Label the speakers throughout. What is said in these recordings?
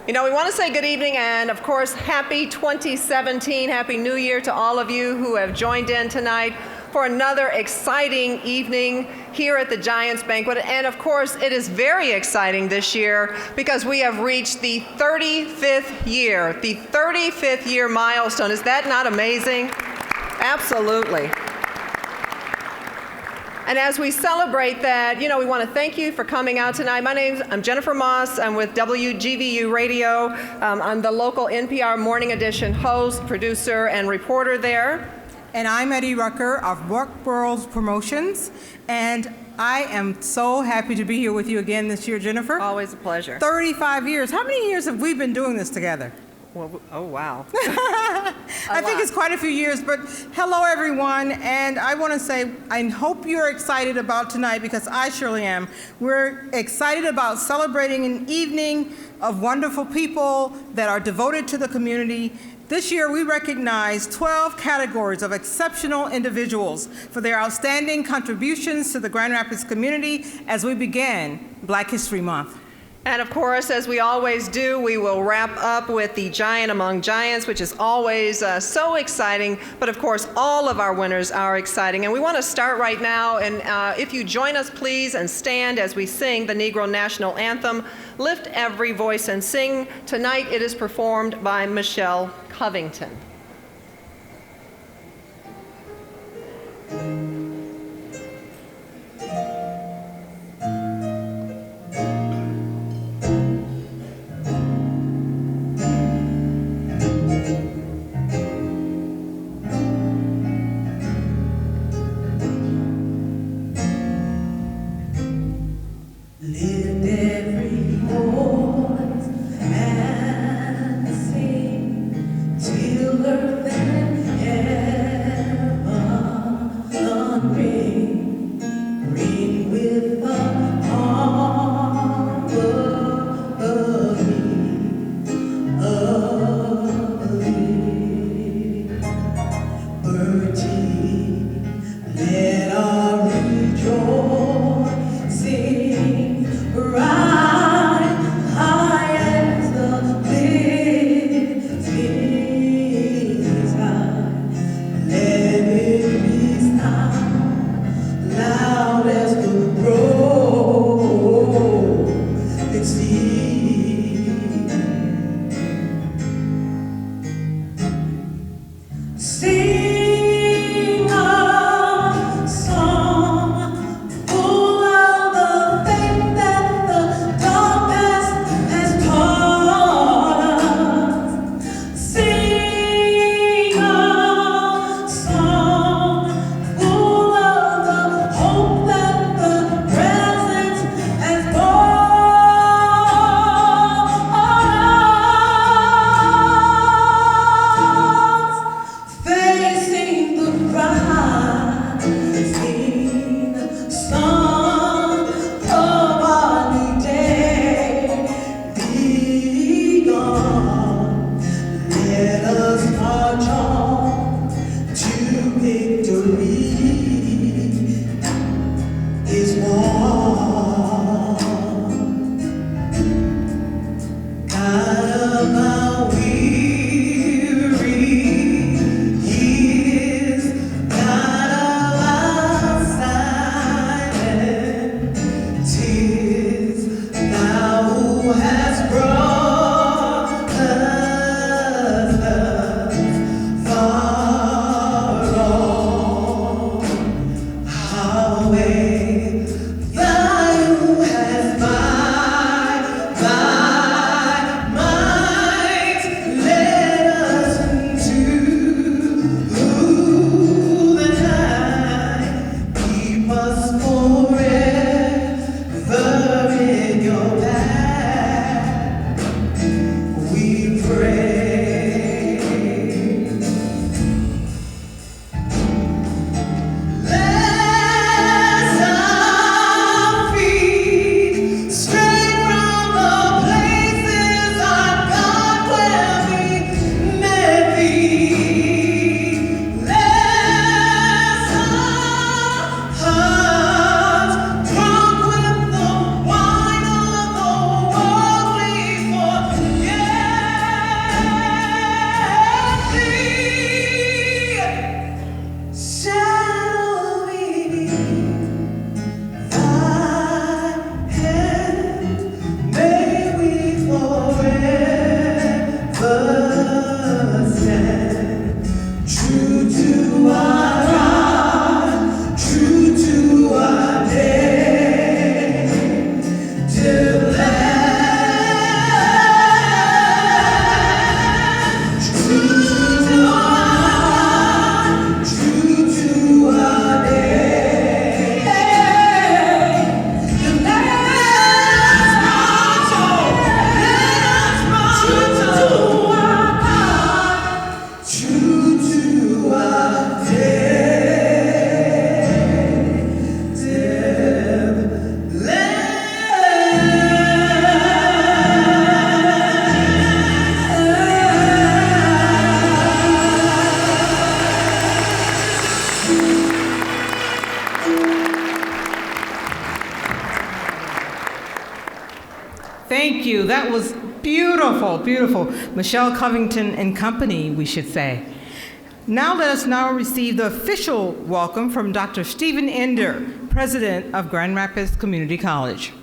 Speaker 1: You know, we want to say good evening and, of course, happy 2017, happy New Year to all of you who have joined in tonight for another exciting evening here at the Giants Banquet. And, of course, it is very exciting this year because we have reached the 35th year milestone. Is that not amazing? Absolutely. And as we celebrate that, you know, we want to thank you for coming out tonight. I'm Jennifer Moss. I'm with WGVU Radio. I'm the local NPR Morning Edition host, producer, and reporter there.
Speaker 2: And I'm Eddie Rucker of Rock World Promotions. And I am so happy to be here with you again this year, Jennifer.
Speaker 1: Always a pleasure.
Speaker 2: 35 years. How many years have we been doing this together?
Speaker 1: Well, oh, wow.
Speaker 2: I think it's quite a few years, but hello, everyone. And I want to say, I hope you're excited about tonight because I surely am. We're excited about celebrating an evening of wonderful people that are devoted to the community. This year, we recognize 12 categories of exceptional individuals for their outstanding contributions to the Grand Rapids community as we begin Black History Month.
Speaker 1: And of course, as we always do, we will wrap up with the Giant Among Giants, which is always so exciting. But of course, all of our winners are exciting. And we want to start right now. And if you join us, please, and stand as we sing the Negro National Anthem, Lift Every Voice and Sing. Tonight, it is performed by Michelle Covington.
Speaker 3: Let our rejoicing rise.
Speaker 2: Thank you. That was beautiful, beautiful. Michelle Covington and Company, we should say. Now let us now receive the official welcome from Dr. Stephen Ender, President of Grand Rapids Community College.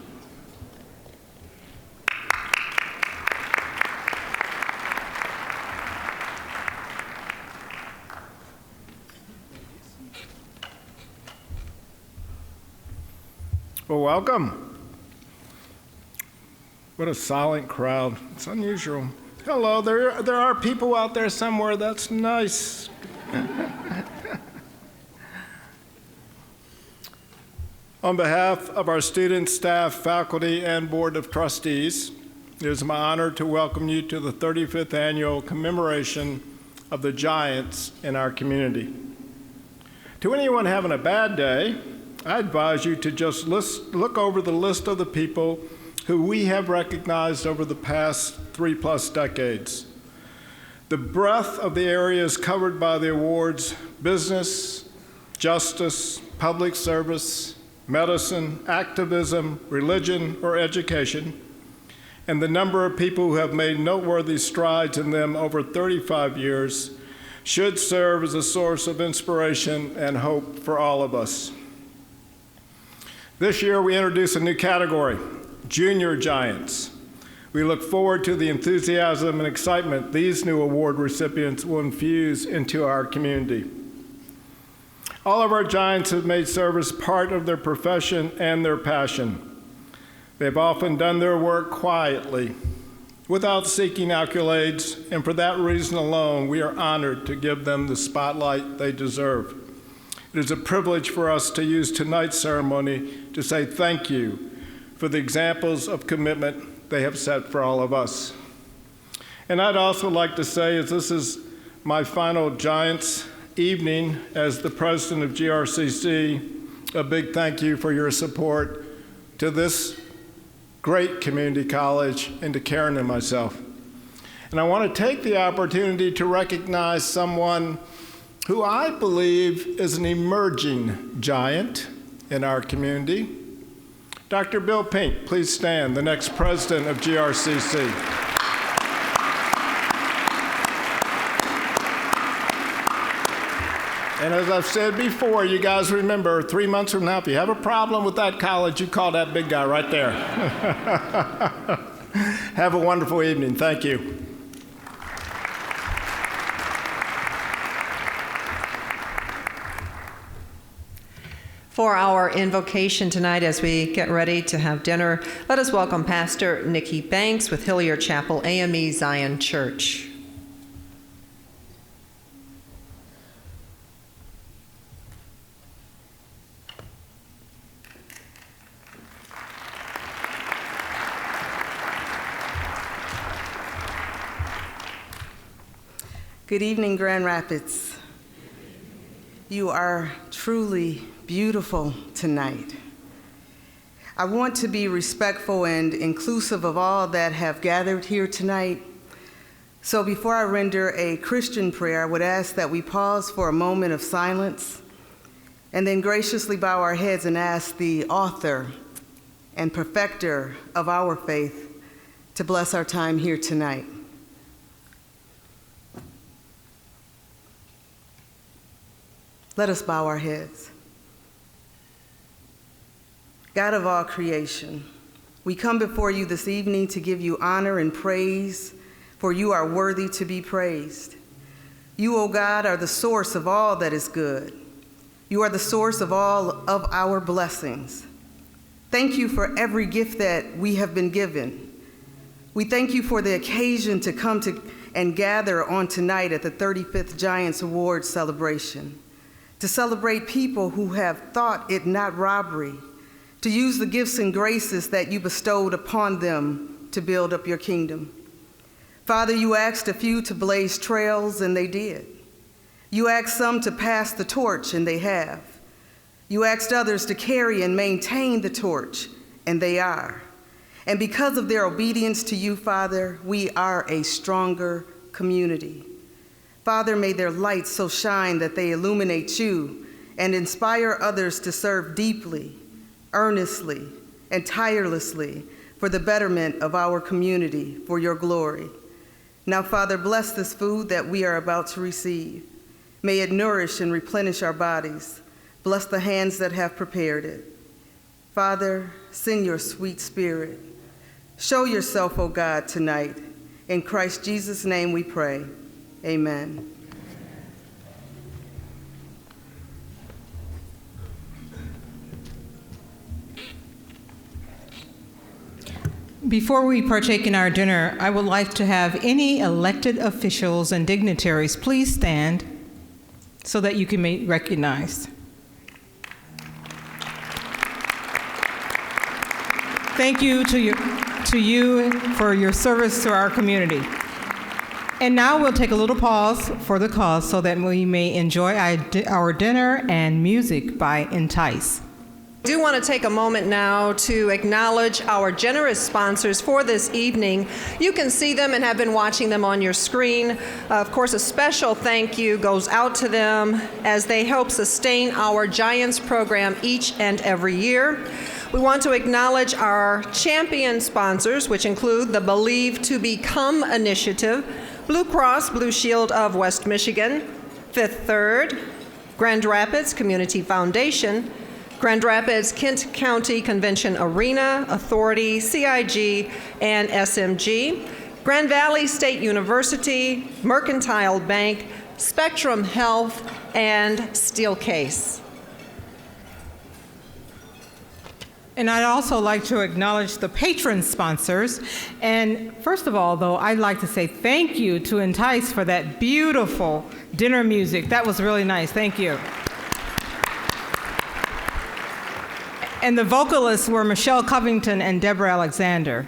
Speaker 3: Well, welcome. What a silent crowd. It's unusual. Hello, there are people out there somewhere. That's nice. On behalf of our students, staff, faculty, and Board of Trustees, it is my honor to welcome you to the 35th annual commemoration of the Giants in our community. To anyone having a bad day, I advise you to just look over the list of the people who we have recognized over the past 3+ decades. The breadth of the areas covered by the awards: business, justice, public service, medicine, activism, religion, or education, and the number of people who have made noteworthy strides in them over 35 years should serve as a source of inspiration and hope for all of us. This year we introduce a new category: Junior Giants. We look forward to the enthusiasm and excitement these new award recipients will infuse into our community. All of our Giants have made service part of their profession and their passion. They've often done their work quietly, without seeking accolades, and for that reason alone, we are honored to give them the spotlight they deserve. It is a privilege for us to use tonight's ceremony to say thank you for the examples of commitment they have set for all of us. And I'd also like to say, as this is my final Giants evening as the president of GRCC, a big thank you for your support to this great community college and to Karen and myself. And I want to take the opportunity to recognize someone who I believe is an emerging giant in our community. Dr. Bill Pink, please stand, the next president of GRCC. And as I've said before, you guys remember, 3 months from now, if you have a problem with that college, you call that big guy right there. Have a wonderful evening. Thank you.
Speaker 1: For our invocation tonight, as we get ready to have dinner, let us welcome Pastor Nikki Banks with Hilliard Chapel AME Zion Church.
Speaker 4: Good evening, Grand Rapids. You are truly beautiful tonight. I want to be respectful and inclusive of all that have gathered here tonight. So before I render a Christian prayer, I would ask that we pause for a moment of silence and then graciously bow our heads and ask the author and perfecter of our faith to bless our time here tonight. Let us bow our heads. God of all creation, we come before you this evening to give you honor and praise, for you are worthy to be praised. You, O God, are the source of all that is good. You are the source of all of our blessings. Thank you for every gift that we have been given. We thank you for the occasion to come and gather on tonight at the 35th Giants Awards celebration, to celebrate people who have thought it not robbery to use the gifts and graces that you bestowed upon them to build up your kingdom. Father, you asked a few to blaze trails, and they did. You asked some to pass the torch, and they have. You asked others to carry and maintain the torch, and they are. And because of their obedience to you, Father, we are a stronger community. Father, may their lights so shine that they illuminate you and inspire others to serve deeply, earnestly, and tirelessly for the betterment of our community, for your glory. Now, Father, bless this food that we are about to receive. May it nourish and replenish our bodies. Bless the hands that have prepared it. Father, send your sweet spirit. Show yourself, O God, tonight. In Christ Jesus' name we pray. Amen.
Speaker 2: Before we partake in our dinner, I would like to have any elected officials and dignitaries please stand so that you can be recognized. Thank you to you for your service to our community. And now we'll take a little pause for the cause so that we may enjoy our dinner and music by Entice.
Speaker 1: I do want to take a moment now to acknowledge our generous sponsors for this evening. You can see them and have been watching them on your screen. Of course, a special thank you goes out to them as they help sustain our Giants program each and every year. We want to acknowledge our champion sponsors, which include the Believe to Become initiative, Blue Cross Blue Shield of West Michigan, Fifth Third, Grand Rapids Community Foundation, Grand Rapids Kent County Convention Arena Authority, CIG, and SMG, Grand Valley State University, Mercantile Bank, Spectrum Health, and Steelcase.
Speaker 2: And I'd also like to acknowledge the patron sponsors. And first of all, though, I'd like to say thank you to Entice for that beautiful dinner music. That was really nice. Thank you. And the vocalists were Michelle Covington and Deborah Alexander.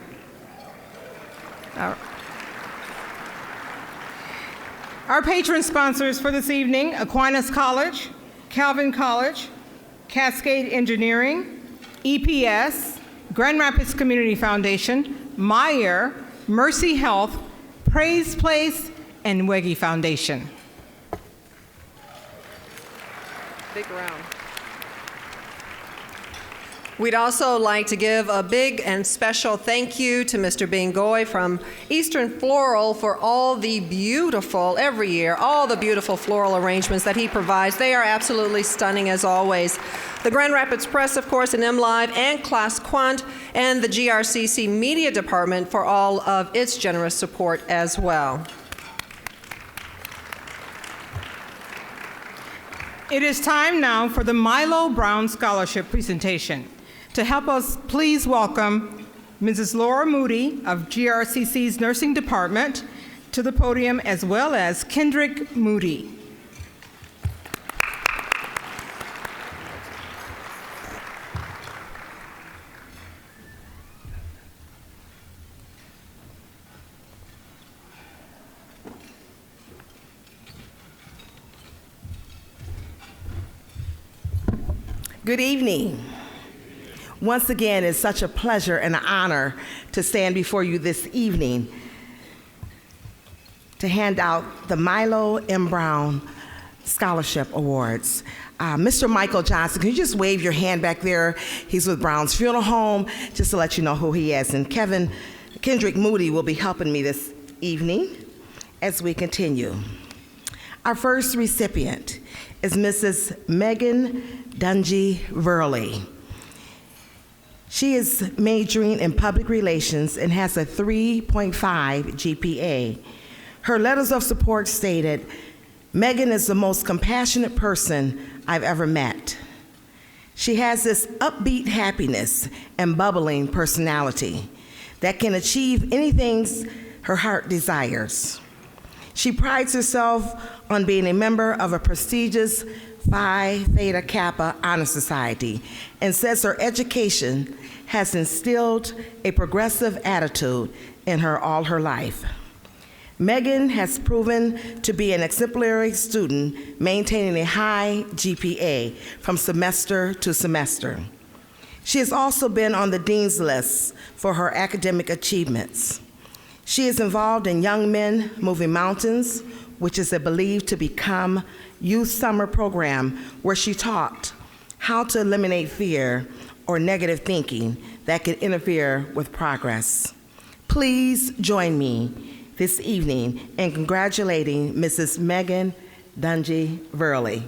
Speaker 2: Our patron sponsors for this evening: Aquinas College, Calvin College, Cascade Engineering, EPS, Grand Rapids Community Foundation, Meyer, Mercy Health, Praise Place, and Weggy Foundation.
Speaker 1: Big round. We'd also like to give a big and special thank you to Mr. Bingoy from Eastern Floral for all the beautiful, every year, all the beautiful floral arrangements that he provides. They are absolutely stunning as always. The Grand Rapids Press, of course, and MLive, and Class Quant, and the GRCC Media Department for all of its generous support as well.
Speaker 2: It is time now for the Milo Brown Scholarship presentation. To help us, please welcome Mrs. Laura Moody of GRCC's Nursing Department to the podium, as well as Kendrick Moody.
Speaker 5: Good evening. Once again, it's such a pleasure and an honor to stand before you this evening to hand out the Milo M. Brown Scholarship Awards. Mr. Michael Johnson, can you just wave your hand back there? He's with Brown's Funeral Home, just to let you know who he is. And Kendrick Moody will be helping me this evening as we continue. Our first recipient is Mrs. Megan Dungy Verley. She is majoring in public relations and has a 3.5 GPA. Her letters of support stated, "Megan is the most compassionate person I've ever met. She has this upbeat happiness and bubbling personality that can achieve anything her heart desires. She prides herself on being a member of a prestigious Phi Theta Kappa Honor Society and says her education has instilled a progressive attitude in her all her life. Megan has proven to be an exemplary student, maintaining a high GPA from semester to semester. She has also been on the Dean's List for her academic achievements. She is involved in Young Men Moving Mountains, which is a Believe to Become youth summer program where she taught how to eliminate fear or negative thinking that can interfere with progress. Please join me this evening in congratulating Mrs. Megan Dungy Verley.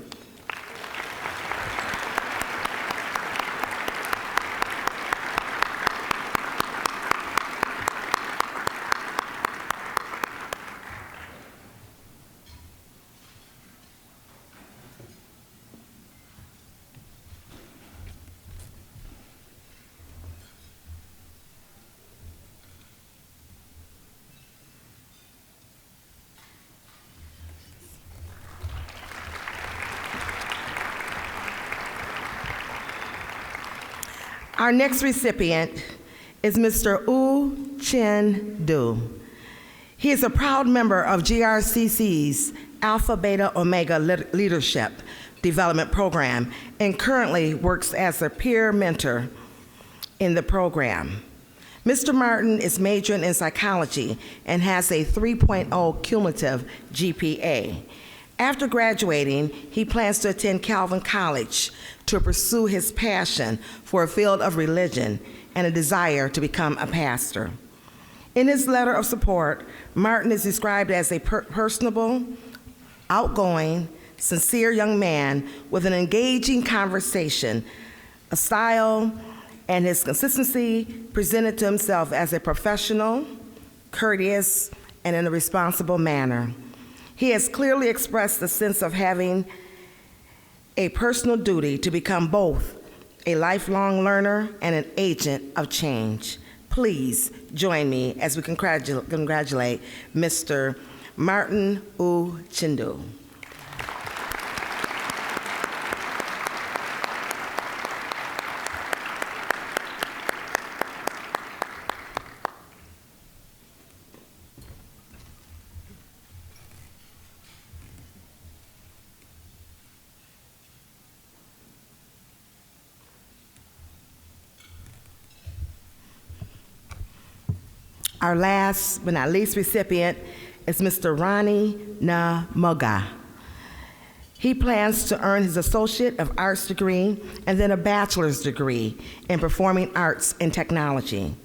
Speaker 5: Our next recipient is Mr. U Chin Du. He is a proud member of GRCC's Alpha Beta Omega Leadership Development Program and currently works as a peer mentor in the program. Mr. Martin is majoring in psychology and has a 3.0 cumulative GPA. After graduating, he plans to attend Calvin College to pursue his passion for a field of religion and a desire to become a pastor. In his letter of support, Martin is described as a personable, outgoing, sincere young man with an engaging conversation, a style, and his consistency presented to himself as a professional, courteous, and in a responsible manner. He has clearly expressed the sense of having a personal duty to become both a lifelong learner and an agent of change. Please join me as we congratulate Mr. Martin U Chin Du. Our last but not least recipient is Mr. Ronnie Namoga. He plans to earn his Associate of Arts degree and then a bachelor's degree in Performing Arts and Technology.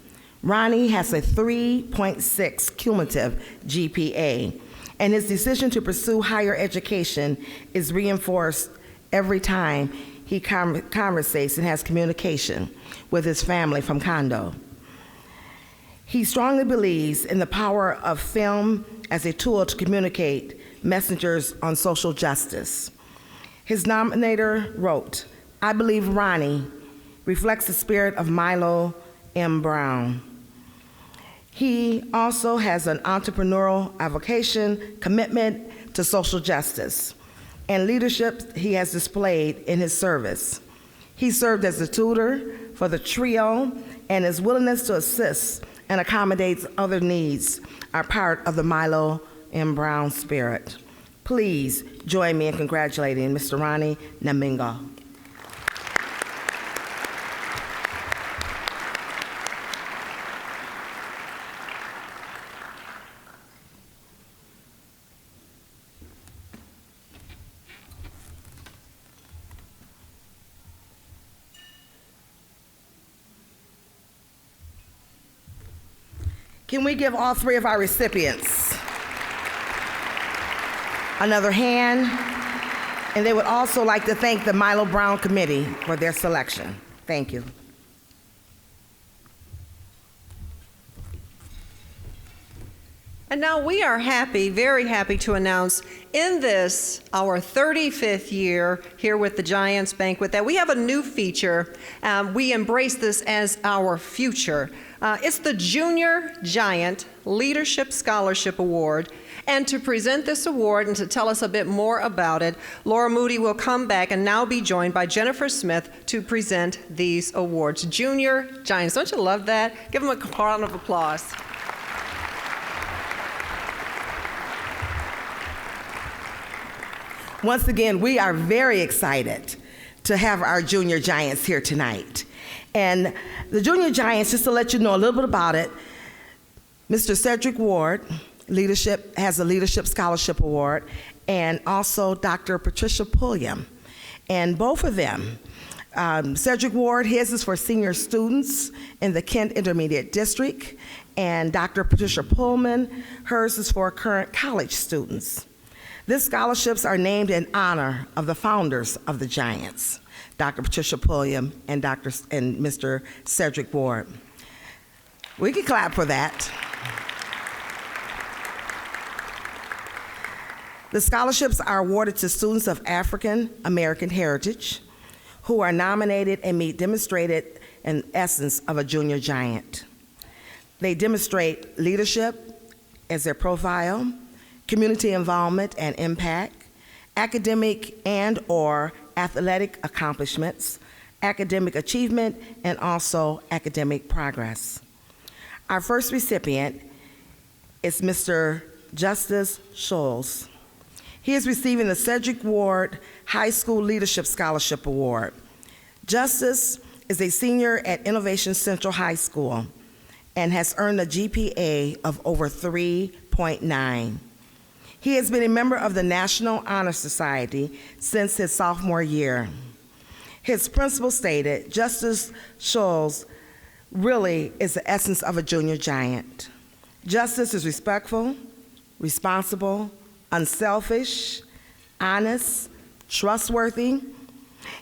Speaker 5: Ronnie has a 3.6 cumulative GPA, and his decision to pursue higher education is reinforced every time he conversates and has communication with his family from Condo. He strongly believes in the power of film as a tool to communicate messengers on social justice. His nominator wrote, "I believe Ronnie reflects the spirit of Milo M. Brown. He also has an entrepreneurial avocation, commitment to social justice, and leadership he has displayed in his service. He served as a tutor for the trio, and his willingness to assist and accommodates other needs are part of the Milo M. Brown spirit." Please join me in congratulating Mr. Ronnie Namingo. Can we give all three of our recipients another hand? And they would also like to thank the Milo Brown Committee for their selection. Thank you.
Speaker 1: And now we are happy, very happy to announce in this, our 35th year here with the Giants Banquet, that we have a new feature. We embrace this as our future. It's the Junior Giant Leadership Scholarship Award. And to present this award and to tell us a bit more about it, Laura Moody will come back and now be joined by Jennifer Smith to present these awards. Junior Giants, don't you love that? Give them a round of applause.
Speaker 5: Once again, we are very excited to have our Junior Giants here tonight. And the Junior Giants, just to let you know a little bit about it, Mr. Cedric Ward has a Leadership Scholarship Award, and also Dr. Patricia Pulliam. And both of them Cedric Ward, his is for senior students in the Kent Intermediate District, and Dr. Patricia Pullman, hers is for current college students. These scholarships are named in honor of the founders of the Giants, Dr. Patricia Pulliam and Mr. Cedric Ward. We can clap for that. The scholarships are awarded to students of African American heritage who are nominated and meet demonstrated an essence of a junior giant. They demonstrate leadership as their profile, community involvement and impact, academic and/or athletic accomplishments, academic achievement, and also academic progress. Our first recipient is Mr. Justice Scholes. He is receiving the Cedric Ward High School Leadership Scholarship Award. Justice is a senior at Innovation Central High School and has earned a GPA of over 3.9. He has been a member of the National Honor Society since his sophomore year. His principal stated, Justice Scholes really is the essence of a junior giant. Justice is respectful, responsible, unselfish, honest, trustworthy.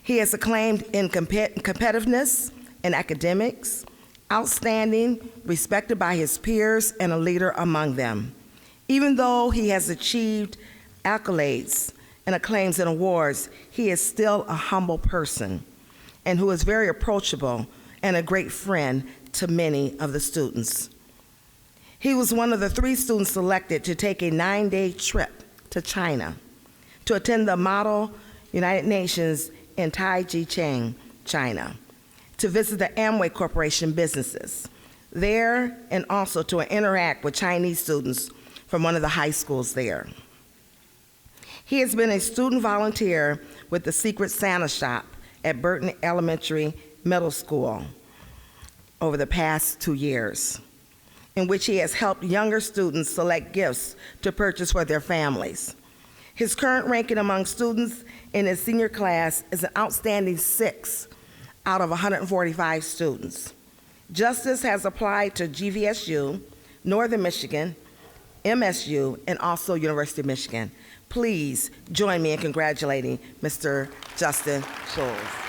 Speaker 5: He is acclaimed in competitiveness in academics, outstanding, respected by his peers, and a leader among them. Even though he has achieved accolades and acclaims and awards, he is still a humble person and who is very approachable and a great friend to many of the students. He was one of the 3 students selected to take a 9-day trip to China to attend the Model United Nations in Taijicheng, China, to visit the Amway Corporation businesses there and also to interact with Chinese students from one of the high schools there. He has been a student volunteer with the Secret Santa Shop at Burton Elementary Middle School over the past 2 years, in which he has helped younger students select gifts to purchase for their families. His current ranking among students in his senior class is an outstanding 6 out of 145 students. Justice has applied to GVSU, Northern Michigan, MSU, and also University of Michigan. Please join me in congratulating Mr. Justin Scholes.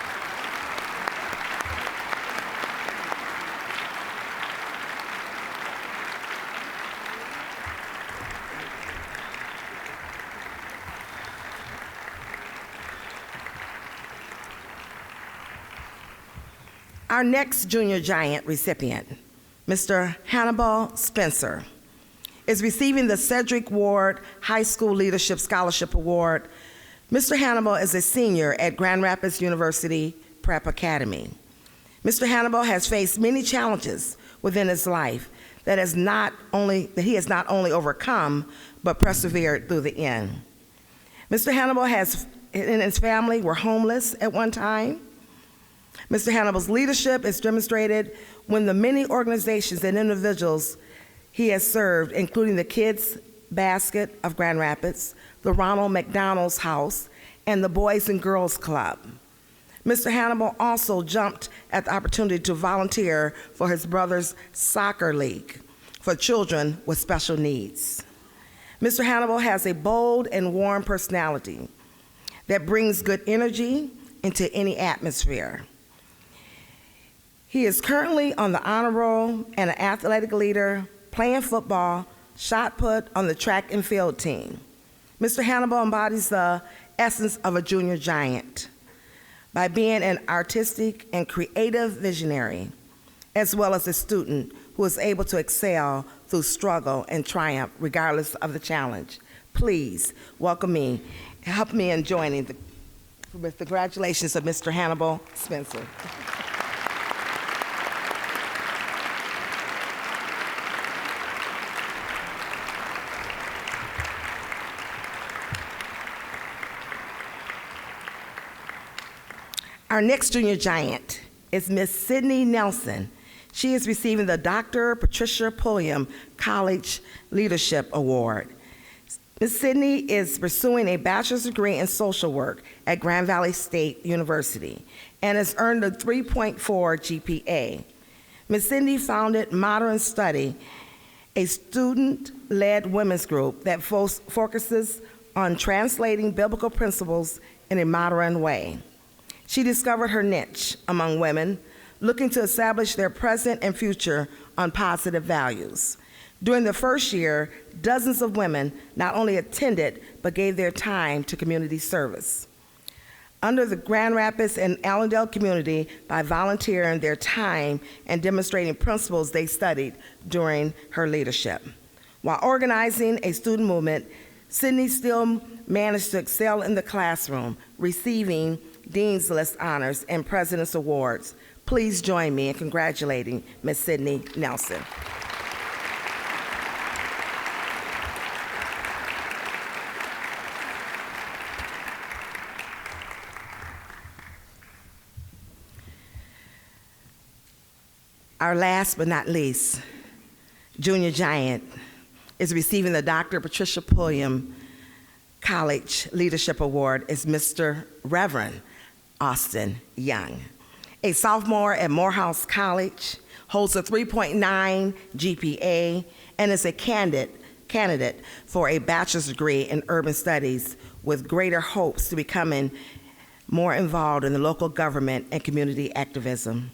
Speaker 5: Our next junior giant recipient, Mr. Hannibal Spencer, is receiving the Cedric Ward High School Leadership Scholarship Award. Mr. Hannibal is a senior at Grand Rapids University Prep Academy. Mr. Hannibal has faced many challenges within his life that he has not only overcome, but persevered through the end. Mr. Hannibal and his family were homeless at one time. Mr. Hannibal's leadership is demonstrated when the many organizations and individuals he has served, including the Kids Basket of Grand Rapids, the Ronald McDonald's House, and the Boys and Girls Club. Mr. Hannibal also jumped at the opportunity to volunteer for his brother's soccer league for children with special needs. Mr. Hannibal has a bold and warm personality that brings good energy into any atmosphere. He is currently on the honor roll and an athletic leader, playing football, shot put on the track and field team. Mr. Hannibal embodies the essence of a junior giant by being an artistic and creative visionary, as well as a student who is able to excel through struggle and triumph regardless of the challenge. Please welcome me, help me in joining with the congratulations of Mr. Hannibal Spencer. Our next junior giant is Miss Sydney Nelson. She is receiving the Dr. Patricia Pulliam College Leadership Award. Ms. Sidney is pursuing a bachelor's degree in social work at Grand Valley State University and has earned a 3.4 GPA. Ms. Sidney founded Modern Study, a student-led women's group that focuses on translating biblical principles in a modern way. She discovered her niche among women looking to establish their present and future on positive values. During the first year, dozens of women not only attended, but gave their time to community service. Under the Grand Rapids and Allendale community by volunteering their time and demonstrating principles they studied during her leadership. While organizing a student movement, Sidney still managed to excel in the classroom, receiving Dean's List honors and President's Awards. Please join me in congratulating Ms. Sidney Nelson. Our last but not least, junior giant is receiving the Dr. Patricia Pulliam College Leadership Award is Mr. Reverend Austin Young. A sophomore at Morehouse College, holds a 3.9 GPA, and is a candidate for a bachelor's degree in urban studies with greater hopes to becoming more involved in the local government and community activism.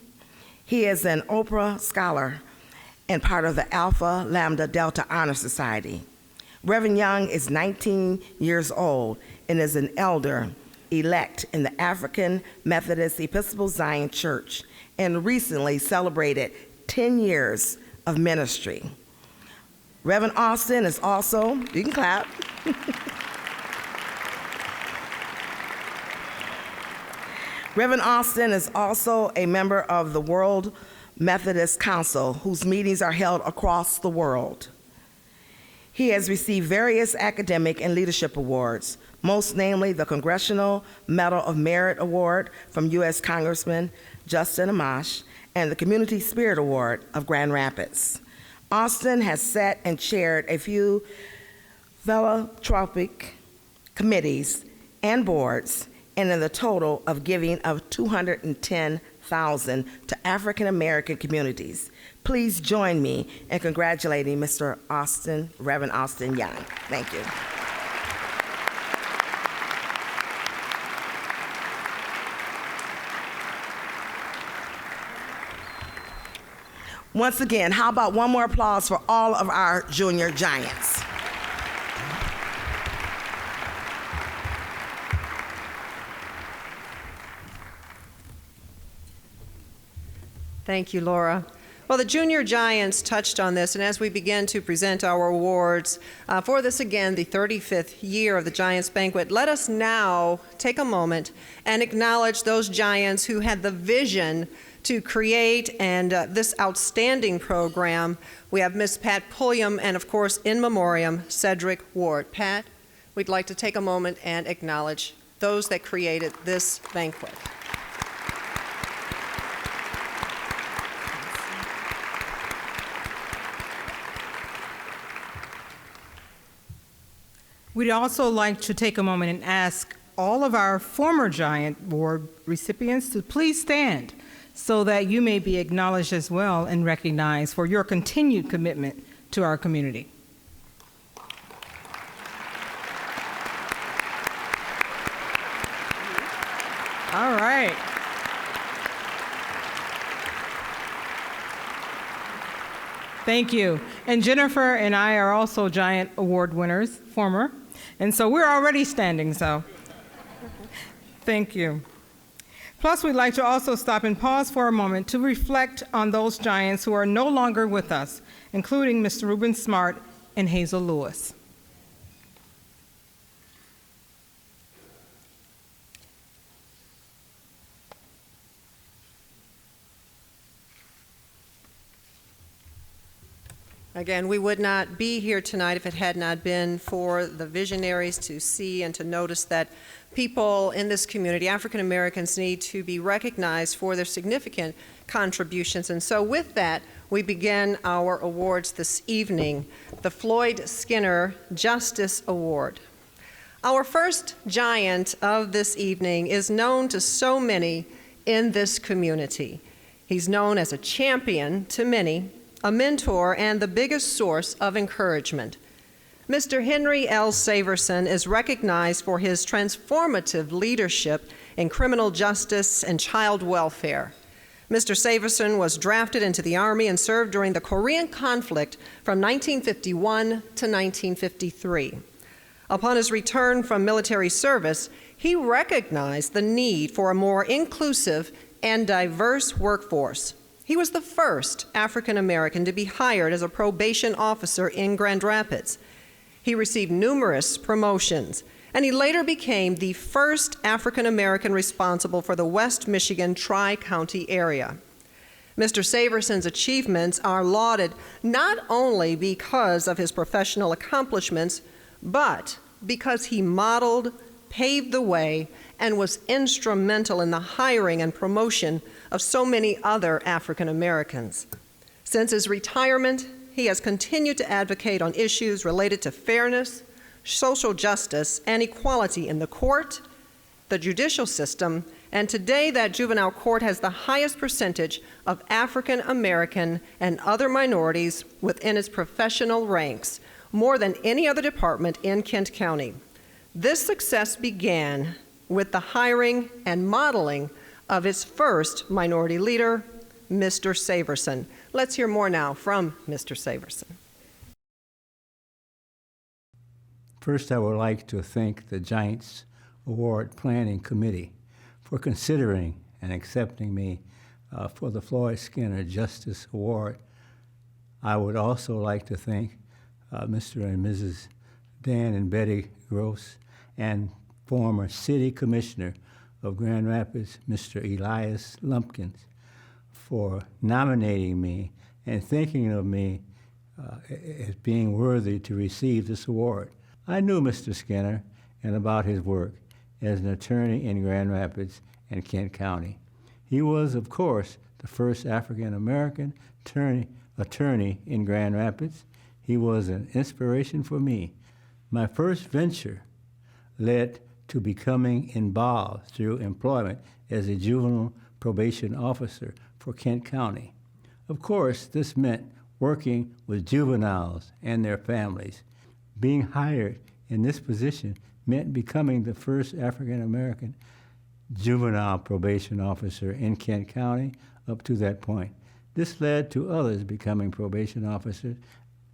Speaker 5: He is an Oprah Scholar and part of the Alpha Lambda Delta Honor Society. Reverend Young is 19 years old and is an elder-elect in the African Methodist Episcopal Zion Church and recently celebrated 10 years of ministry. Reverend Austin is also, you can clap, Reverend Austin is also a member of the World Methodist Council, whose meetings are held across the world. He has received various academic and leadership awards, most namely the Congressional Medal of Merit Award from U.S. Congressman Justin Amash and the Community Spirit Award of Grand Rapids. Austin has sat and chaired a few philanthropic committees and boards, and in the total of giving of $210,000 to African American communities. Please join me in congratulating Mr. Austin, Reverend Austin Young. Thank you. Once again, how about one more applause for all of our junior giants?
Speaker 1: Thank you, Laura. Well, the Junior Giants touched on this, and as we begin to present our awards for this, again, the 35th year of the Giants Banquet, let us now take a moment and acknowledge those Giants who had the vision to create this outstanding program. We have Miss Pat Pulliam and, of course, in memoriam, Cedric Ward. Pat, we'd like to take a moment and acknowledge those that created this banquet.
Speaker 2: We'd also like to take a moment and ask all of our former Giant Award recipients to please stand so that you may be acknowledged as well and recognized for your continued commitment to our community. All right. Thank you. And Jennifer and I are also Giant Award winners, former. And so we're already standing, so thank you. Plus, we'd like to also stop and pause for a moment to reflect on those Giants who are no longer with us, including Mr. Reuben Smart and Hazel Lewis.
Speaker 1: Again, we would not be here tonight if it had not been for the visionaries to see and to notice that people in this community, African Americans, need to be recognized for their significant contributions. And so with that, we begin our awards this evening. the Floyd Skinner Justice Award. Our first giant of this evening is known to so many in this community. He's known as a champion to many, a mentor, and the biggest source of encouragement. Mr. Henry L. Saverson is recognized for his transformative leadership in criminal justice and child welfare. Mr. Saverson was drafted into the Army and served during the Korean conflict from 1951 to 1953. Upon his return from military service, he recognized the need for a more inclusive and diverse workforce. He was the first African American to be hired as a probation officer in Grand Rapids. He received numerous promotions, and he later became the first African American responsible for the West Michigan Tri-County area. Mr. Saverson's achievements are lauded not only because of his professional accomplishments, but because he modeled, paved the way, and was instrumental in the hiring and promotion of so many other African Americans. Since his retirement, he has continued to advocate on issues related to fairness, social justice, and equality in the court, the judicial system, and today that juvenile court has the highest percentage of African American and other minorities within its professional ranks, more than any other department in Kent County. This success began with the hiring and modeling of its first minority leader, Mr. Saverson. Let's hear more now from Mr. Saverson.
Speaker 6: First, I would like to thank the Giants Award Planning Committee for considering and accepting me for the Floyd Skinner Justice Award. I would also like to thank Mr. and Mrs. Dan and Betty Gross and former City Commissioner of Grand Rapids, Mr. Elias Lumpkins, for nominating me and thinking of me as being worthy to receive this award. I knew Mr. Skinner and about his work as an attorney in Grand Rapids and Kent County. He was, of course, the first African-American attorney in Grand Rapids. He was an inspiration for me. My first venture led to becoming involved through employment as a juvenile probation officer for Kent County. Of course, this meant working with juveniles and their families. Being hired in this position meant becoming the first African-American juvenile probation officer in Kent County up to that point. This led to others becoming probation officers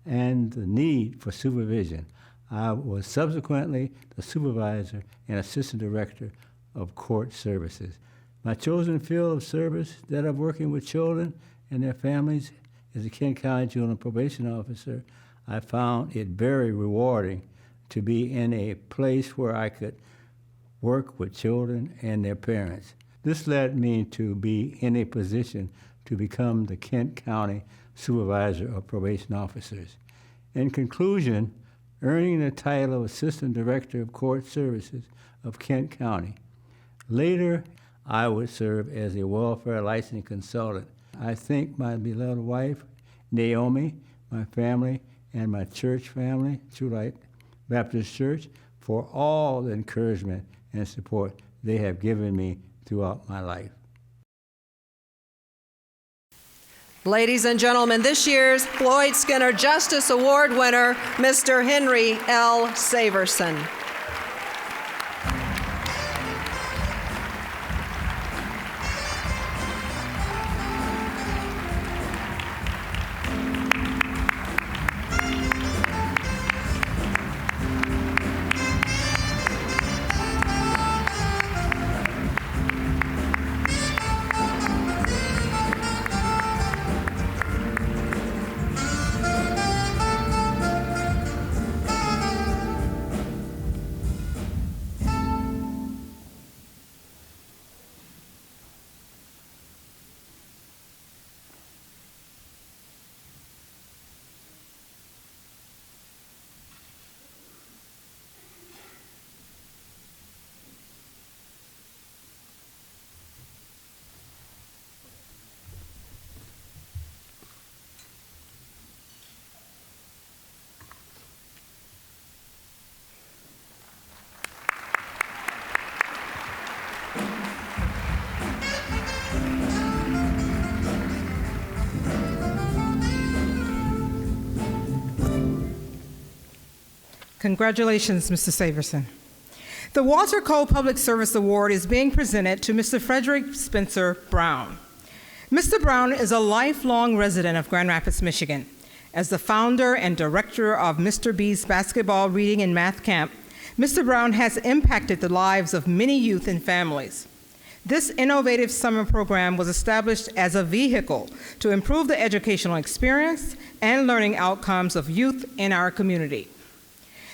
Speaker 6: and the need for supervision. I was subsequently the supervisor and assistant director of court services. My chosen field of service, that of working with children and their families as a Kent County juvenile probation officer, I found it very rewarding to be in a place where I could work with children and their parents. This led me to be in a position to become the Kent County Supervisor of Probation Officers. In conclusion, earning the title of Assistant Director of Court Services of Kent County. Later, I would serve as a welfare licensing consultant. I thank my beloved wife, Naomi, my family, and my church family, True Light Baptist Church, for all the encouragement and support they have given me throughout my life.
Speaker 1: Ladies and gentlemen, this year's Floyd Skinner Justice Award winner, Mr. Henry L. Saverson.
Speaker 2: Congratulations, Mr. Saverson. The Walter Cole Public Service Award is being presented to Mr. Frederick Spencer Brown. Mr. Brown is a lifelong resident of Grand Rapids, Michigan. As the founder and director of Mr. B's Basketball Reading and Math Camp, Mr. Brown has impacted the lives of many youth and families. This innovative summer program was established as a vehicle to improve the educational experience and learning outcomes of youth in our community.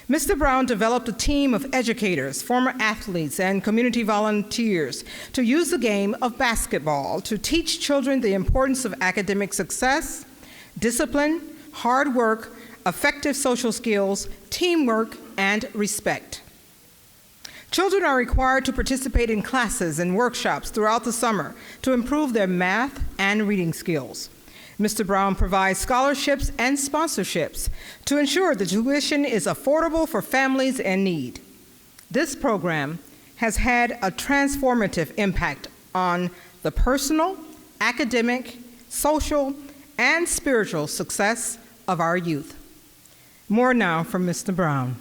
Speaker 2: Mr. Brown developed a team of educators, former athletes, and community volunteers to use the game of basketball to teach children the importance of academic success, discipline, hard work, effective social skills, teamwork, and respect. Children are required to participate in classes and workshops throughout the summer to improve their math and reading skills. Mr. Brown provides scholarships and sponsorships to ensure the tuition is affordable for families in need. This program has had a transformative impact on the personal, academic, social, and spiritual success of our youth. More now from Mr. Brown.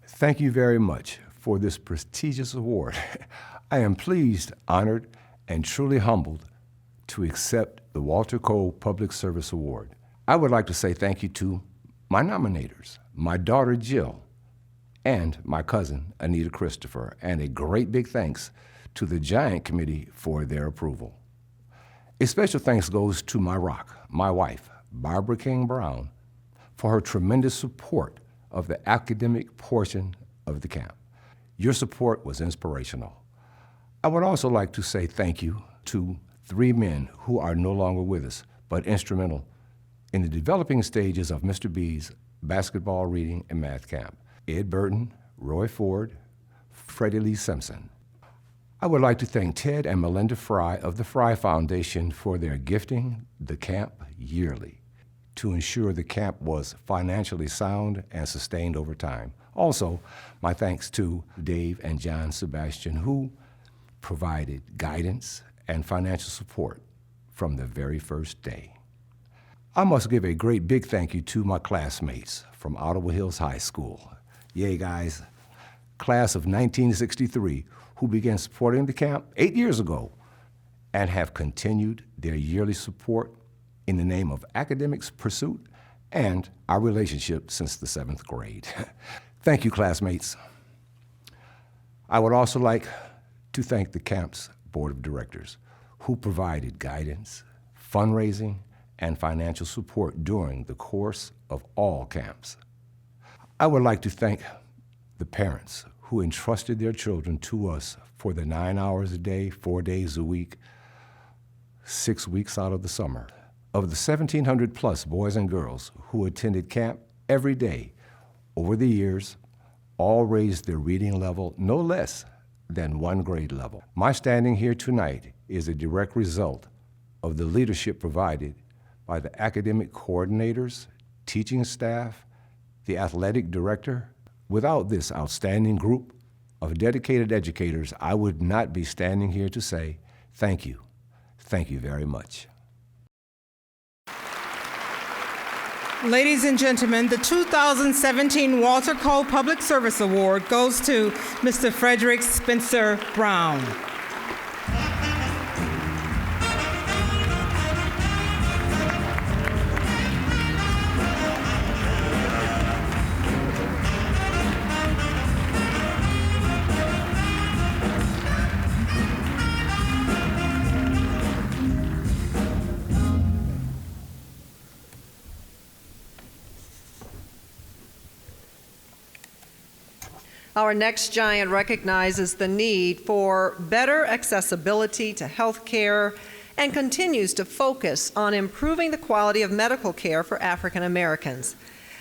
Speaker 7: Thank you very much for this prestigious award. I am pleased, honored, and truly humbled to accept the Walter Cole Public Service Award. I would like to say thank you to my nominators, my daughter Jill, and my cousin Anita Christopher, and a great big thanks to the Giant Committee for their approval. A special thanks goes to my rock, my wife, Barbara King Brown, for her tremendous support of the academic portion of the camp. Your support was inspirational. I would also like to say thank you to 3 men who are no longer with us, but instrumental in the developing stages of Mr. B's Basketball Reading and Math Camp: Ed Burton, Roy Ford, Freddie Lee Simpson. I would like to thank Ted and Melinda Fry of the Fry Foundation for their gifting the camp yearly to ensure the camp was financially sound and sustained over time. Also, my thanks to Dave and John Sebastian, who provided guidance and financial support from the very first day. I must give a great big thank you to my classmates from Ottawa Hills High School. Yay, guys. Class of 1963, who began supporting the camp 8 years ago and have continued their yearly support in the name of academics pursuit and our relationship since the 7th grade. Thank you, classmates. I would also like to thank the camp's board of directors, who provided guidance, fundraising, and financial support during the course of all camps. I would like to thank the parents who entrusted their children to us for the 9 hours a day, 4 days a week, 6 weeks out of the summer. Of the 1,700 plus boys and girls who attended camp every day over the years, all raised their reading level no less than 1 grade level. My standing here tonight is a direct result of the leadership provided by the academic coordinators, teaching staff, the athletic director. Without this outstanding group of dedicated educators, I would not be standing here to say thank you. Thank you very much.
Speaker 2: Ladies and gentlemen, the 2017 Walter Cole Public Service Award goes to Mr. Frederick Spencer Brown.
Speaker 1: Our next giant recognizes the need for better accessibility to health care and continues to focus on improving the quality of medical care for African Americans.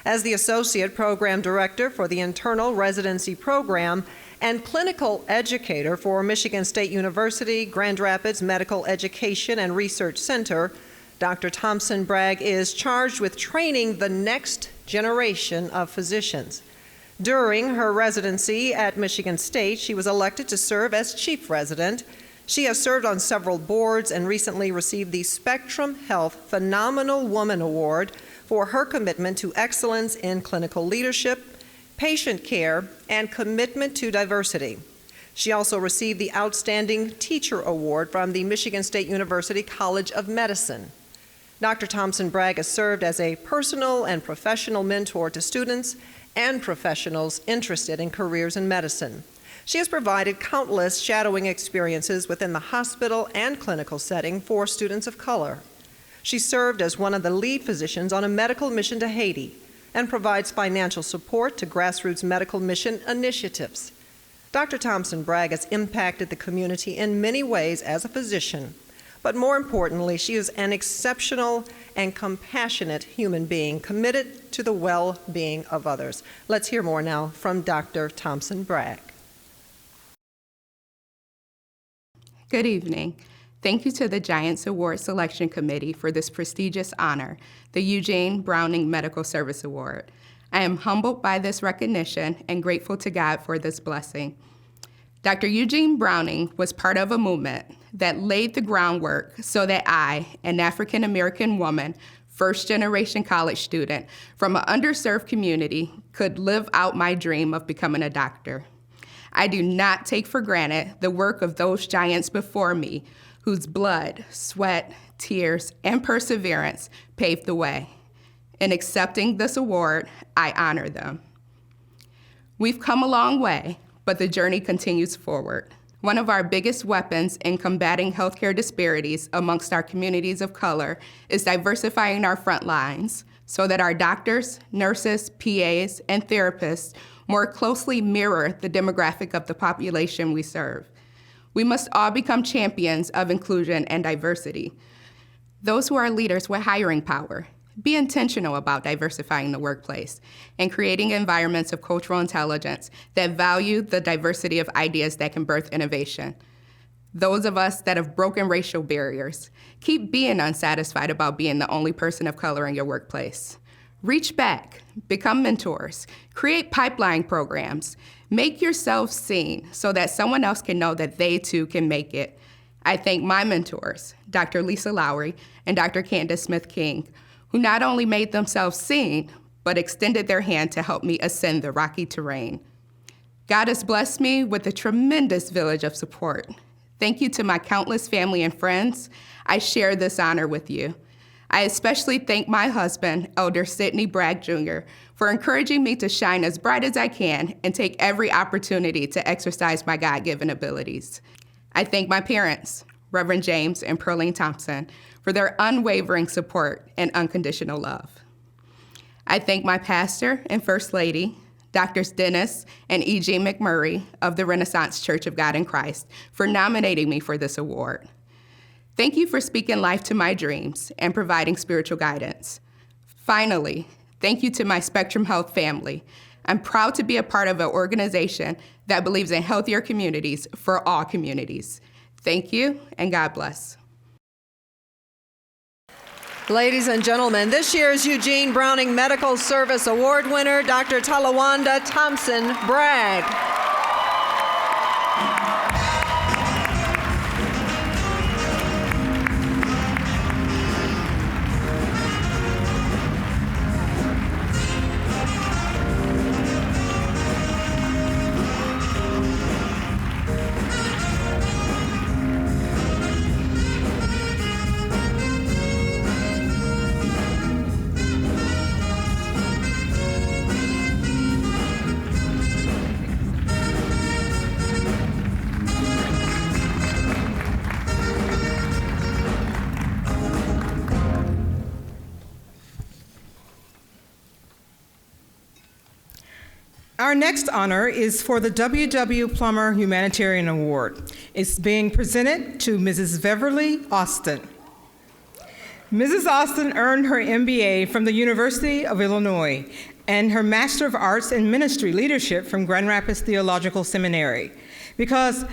Speaker 1: As the Associate Program Director for the Internal Residency Program and Clinical Educator for Michigan State University Grand Rapids Medical Education and Research Center, Dr. Thompson Bragg is charged with training the next generation of physicians. During her residency at Michigan State, she was elected to serve as chief resident. She has served on several boards and recently received the Spectrum Health Phenomenal Woman Award for her commitment to excellence in clinical leadership, patient care, and commitment to diversity. She also received the Outstanding Teacher Award from the Michigan State University College of Medicine. Dr. Thompson-Bragg has served as a personal and professional mentor to students and professionals interested in careers in medicine. She has provided countless shadowing experiences within the hospital and clinical setting for students of color. She served as one of the lead physicians on a medical mission to Haiti and provides financial support to grassroots medical mission initiatives. Dr. Thompson-Bragg has impacted the community in many ways as a physician, but more importantly, she is an exceptional and compassionate human being committed to the well-being of others. Let's hear more now from Dr. Thompson-Bragg.
Speaker 8: Good evening. Thank you to the Giants Award Selection Committee for this prestigious honor, the Eugene Browning Medical Service Award. I am humbled by this recognition and grateful to God for this blessing. Dr. Eugene Browning was part of a movement that laid the groundwork so that I, an African American woman, first-generation college student from an underserved community, could live out my dream of becoming a doctor. I do not take for granted the work of those giants before me, whose blood, sweat, tears, and perseverance paved the way. In accepting this award, I honor them. We've come a long way, but the journey continues forward. One of our biggest weapons in combating healthcare disparities amongst our communities of color is diversifying our front lines so that our doctors, nurses, PAs, and therapists more closely mirror the demographic of the population we serve. We must all become champions of inclusion and diversity. Those who are leaders with hiring power, be intentional about diversifying the workplace and creating environments of cultural intelligence that value the diversity of ideas that can birth innovation. Those of us that have broken racial barriers, keep being unsatisfied about being the only person of color in your workplace. Reach back, become mentors, create pipeline programs, make yourself seen so that someone else can know that they too can make it. I thank my mentors, Dr. Lisa Lowry and Dr. Candace Smith-King, who not only made themselves seen, but extended their hand to help me ascend the rocky terrain. God has blessed me with a tremendous village of support. Thank you to my countless family and friends. I share this honor with you. I especially thank my husband, Elder Sidney Bragg Jr., for encouraging me to shine as bright as I can and take every opportunity to exercise my God-given abilities. I thank my parents, Reverend James and Pearline Thompson, for their unwavering support and unconditional love. I thank my pastor and First Lady, Drs. Dennis and E.G. McMurray of the Renaissance Church of God in Christ, for nominating me for this award. Thank you for speaking life to my dreams and providing spiritual guidance. Finally, thank you to my Spectrum Health family. I'm proud to be a part of an organization that believes in healthier communities for all communities. Thank you, and God bless.
Speaker 1: Ladies and gentlemen, this year's Eugene Browning Medical Service Award winner, Dr. Talawanda Thompson-Bragg.
Speaker 2: Our next honor is for the W.W. Plummer Humanitarian Award. It's being presented to Mrs. Beverly Austin. Mrs. Austin earned her MBA from the University of Illinois and her Master of Arts in Ministry Leadership from Grand Rapids Theological Seminary. Because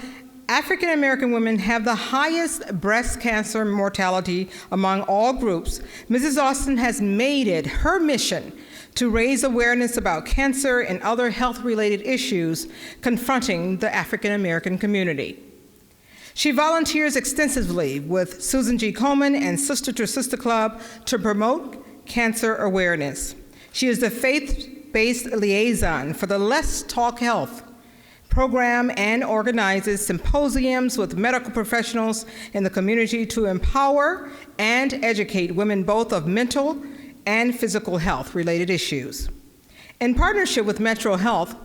Speaker 2: African American women have the highest breast cancer mortality among all groups, Mrs. Austin has made it her mission to raise awareness about cancer and other health-related issues confronting the African American community. She volunteers extensively with Susan G. Komen and Sister to Sister Club to promote cancer awareness. She is the faith-based liaison for the Let's Talk Health program and organizes symposiums with medical professionals in the community to empower and educate women both of mental and physical health-related issues. In partnership with Metro Health,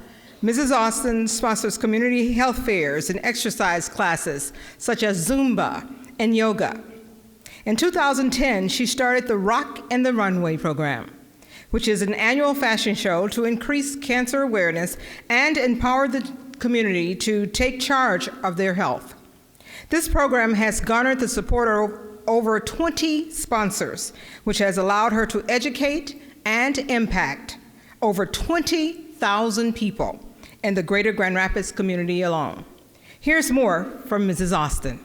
Speaker 2: Mrs. Austin sponsors community health fairs and exercise classes such as Zumba and yoga. In 2010, she started the Rock and the Runway program, which is an annual fashion show to increase cancer awareness and empower the community to take charge of their health. This program has garnered the support of over 20 sponsors, which has allowed her to educate and impact over 20,000 people in the greater Grand Rapids community alone. Here's more from Mrs. Austin.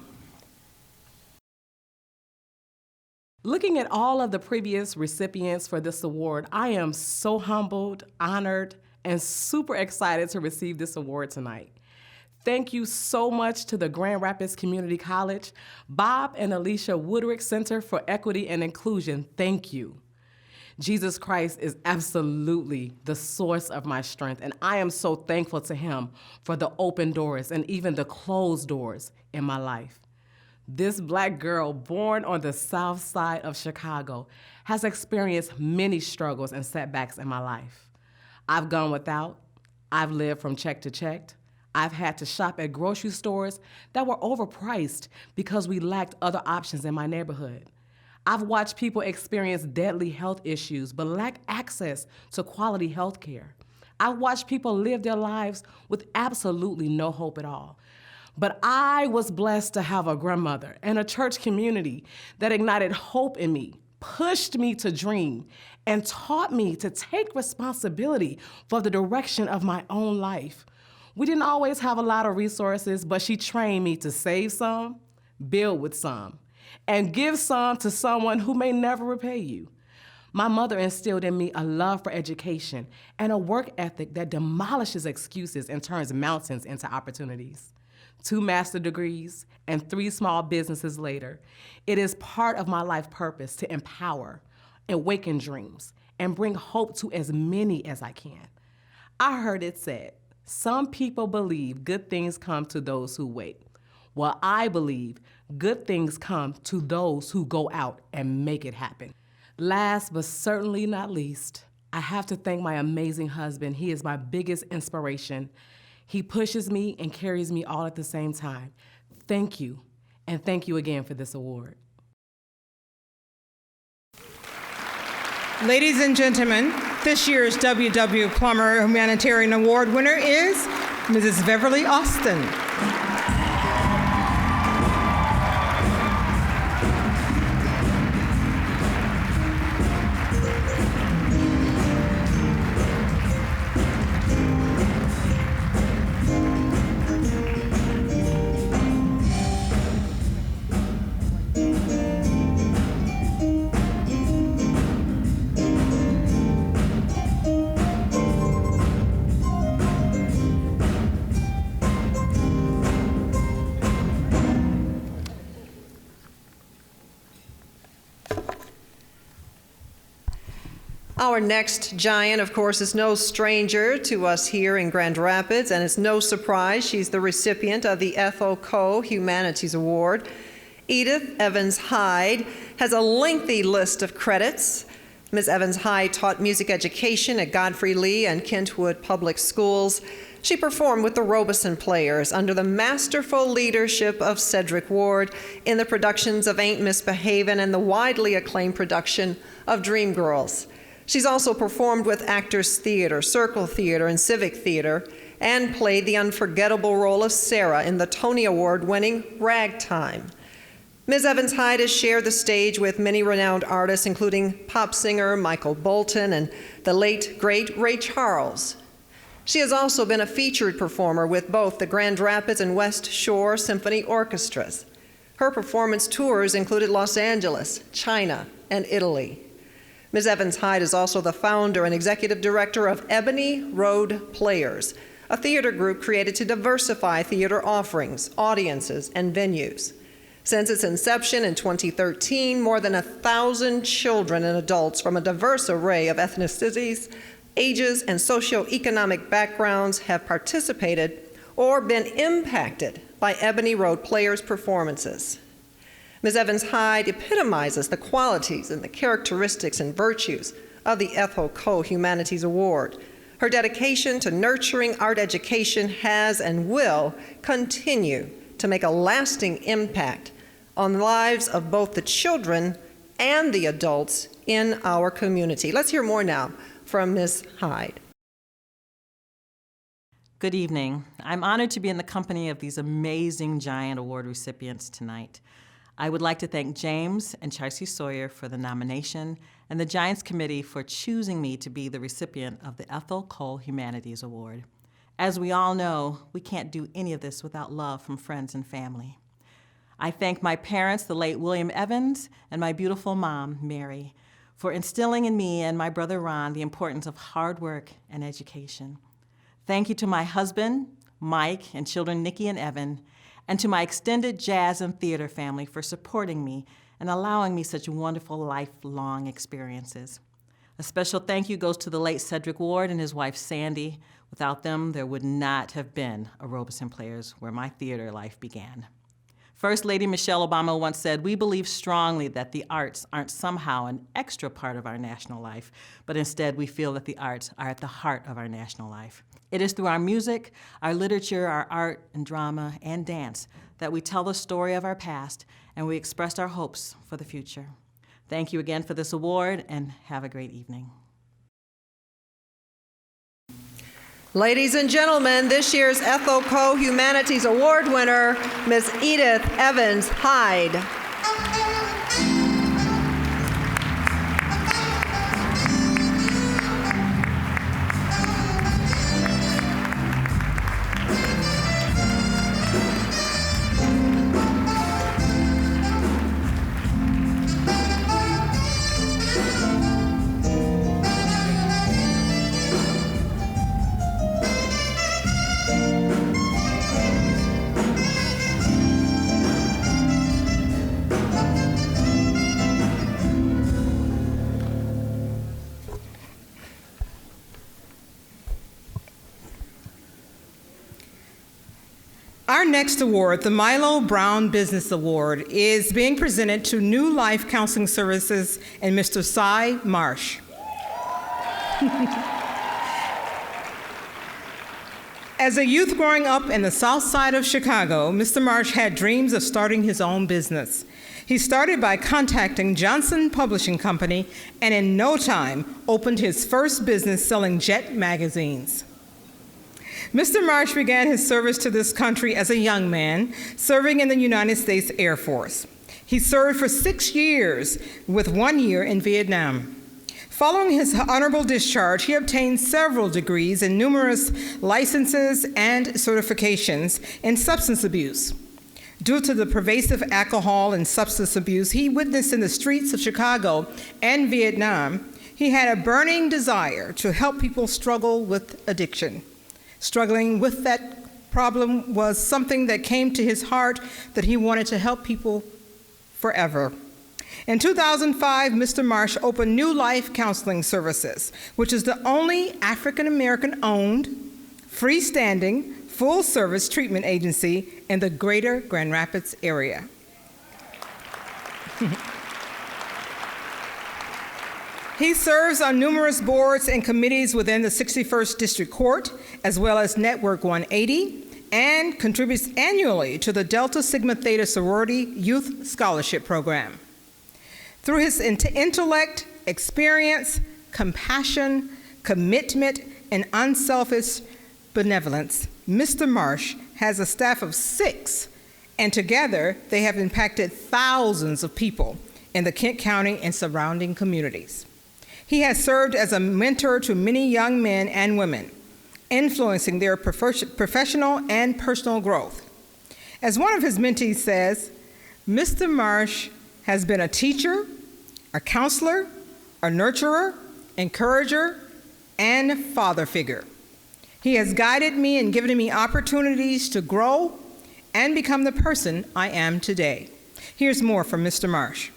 Speaker 9: Looking at all of the previous recipients for this award, I am so humbled, honored, and super excited to receive this award tonight. Thank you so much to the Grand Rapids Community College, Bob and Alicia Woodrick Center for Equity and Inclusion, thank you. Jesus Christ is absolutely the source of my strength, and I am so thankful to him for the open doors and even the closed doors in my life. This Black girl born on the south side of Chicago has experienced many struggles and setbacks in my life. I've gone without, I've lived from check to check, I've had to shop at grocery stores that were overpriced because we lacked other options in my neighborhood. I've watched people experience deadly health issues but lack access to quality health care. I've watched people live their lives with absolutely no hope at all. But I was blessed to have a grandmother and a church community that ignited hope in me, pushed me to dream, and taught me to take responsibility for the direction of my own life. We didn't always have a lot of resources, but she trained me to save some, build with some, and give some to someone who may never repay you. My mother instilled in me a love for education and a work ethic that demolishes excuses and turns mountains into opportunities. 2 master's degrees and 3 small businesses later, it is part of my life purpose to empower, awaken dreams, and bring hope to as many as I can. I heard it said, some people believe good things come to those who wait. Well, I believe good things come to those who go out and make it happen. Last but certainly not least, I have to thank my amazing husband. He is my biggest inspiration. He pushes me and carries me all at the same time. Thank you, and thank you again for this award.
Speaker 2: Ladies and gentlemen, this year's W.W. Plummer Humanitarian Award winner is Mrs. Beverly Austin.
Speaker 1: Our next giant, of course, is no stranger to us here in Grand Rapids, and it's no surprise she's the recipient of the Ethel Koh Humanities Award. Edith Evans Hyde has a lengthy list of credits. Ms. Evans Hyde taught music education at Godfrey Lee and Kentwood Public Schools. She performed with the Robeson Players under the masterful leadership of Cedric Ward in the productions of Ain't Misbehavin' and the widely acclaimed production of Dreamgirls. She's also performed with Actors Theater, Circle Theater, and Civic Theater, and played the unforgettable role of Sarah in the Tony Award-winning Ragtime. Ms. Evans Hyde has shared the stage with many renowned artists, including pop singer Michael Bolton and the late, great Ray Charles. She has also been a featured performer with both the Grand Rapids and West Shore Symphony Orchestras. Her performance tours included Los Angeles, China, and Italy. Ms. Evans Hyde is also the founder and executive director of Ebony Road Players, a theater group created to diversify theater offerings, audiences, and venues. Since its inception in 2013, more than 1,000 children and adults from a diverse array of ethnicities, ages, and socioeconomic backgrounds have participated or been impacted by Ebony Road Players' performances. Ms. Evans-Hyde epitomizes the qualities and the characteristics and virtues of the Ethel Koh Humanities Award. Her dedication to nurturing art education has and will continue to make a lasting impact on the lives of both the children and the adults in our community. Let's hear more now from Ms. Hyde.
Speaker 10: Good evening. I'm honored to be in the company of these amazing Giant Award recipients tonight. I would like to thank James and Chelsea Sawyer for the nomination and the Giants Committee for choosing me to be the recipient of the Ethel Koh Humanities Award. As we all know, we can't do any of this without love from friends and family. I thank my parents, the late William Evans, and my beautiful mom, Mary, for instilling in me and my brother Ron the importance of hard work and education. Thank you to my husband, Mike, and children Nikki and Evan, and to my extended jazz and theater family for supporting me and allowing me such wonderful lifelong experiences. A special thank you goes to the late Cedric Ward and his wife Sandy. Without them, there would not have been a Robeson Players where my theater life began. First Lady Michelle Obama once said, "We believe strongly that the arts aren't somehow an extra part of our national life, but instead we feel that the arts are at the heart of our national life. It is through our music, our literature, our art and drama and dance that we tell the story of our past and we express our hopes for the future." Thank you again for this award and have a great evening.
Speaker 1: Ladies and gentlemen, this year's Ethel Koh Humanities Award winner, Ms. Edith Evans-Hyde.
Speaker 2: Our next award, the Milo Brown Business Award, is being presented to New Life Counseling Services and Mr. Cy Marsh. As a youth growing up in the south side of Chicago, Mr. Marsh had dreams of starting his own business. He started by contacting Johnson Publishing Company and in no time opened his first business selling Jet magazines. Mr. Marsh began his service to this country as a young man, serving in the United States Air Force. He served for 6 years, with 1 year in Vietnam. Following his honorable discharge, he obtained several degrees and numerous licenses and certifications in substance abuse. Due to the pervasive alcohol and substance abuse he witnessed in the streets of Chicago and Vietnam, he had a burning desire to help people struggle with addiction. Struggling with that problem was something that came to his heart that he wanted to help people forever. In 2005, Mr. Marsh opened New Life Counseling Services, which is the only African-American-owned, freestanding, full-service treatment agency in the greater Grand Rapids area. He serves on numerous boards and committees within the 61st District Court, as well as Network 180, and contributes annually to the Delta Sigma Theta Sorority Youth Scholarship Program. Through his intellect, experience, compassion, commitment, and unselfish benevolence, Mr. Marsh has a staff of 6, and together they have impacted thousands of people in the Kent County and surrounding communities. He has served as a mentor to many young men and women, influencing their professional and personal growth. As one of his mentees says, Mr. Marsh has been a teacher, a counselor, a nurturer, encourager, and father figure. He has guided me and given me opportunities to grow and become the person I am today. Here's more from Mr. Marsh.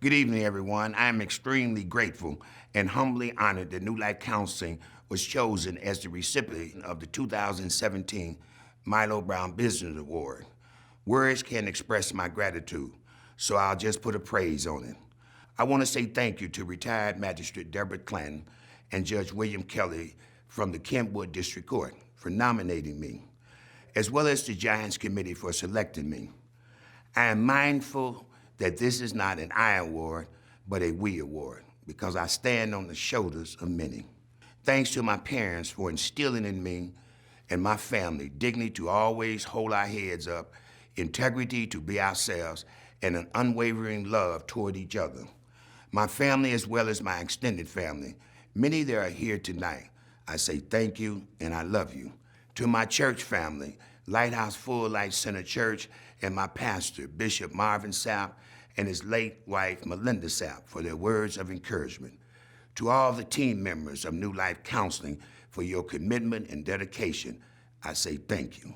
Speaker 11: Good evening, everyone. I am extremely grateful and humbly honored that New Life Counseling was chosen as the recipient of the 2017 Milo Brown Business Award. Words can't express my gratitude, so I'll just put a praise on it. I want to say thank you to retired Magistrate Deborah Clanton and Judge William Kelly from the Kentwood District Court for nominating me, as well as the Giants Committee for selecting me. I am mindful that this is not an I award, but a we award, because I stand on the shoulders of many. Thanks to my parents for instilling in me and my family dignity to always hold our heads up, integrity to be ourselves, and an unwavering love toward each other. My family, as well as my extended family, many that are here tonight, I say thank you and I love you. To my church family, Lighthouse Full Life Center Church, and my pastor, Bishop Marvin Sapp, and his late wife, Melinda Sapp, for their words of encouragement. To all the team members of New Life Counseling for your commitment and dedication, I say thank you.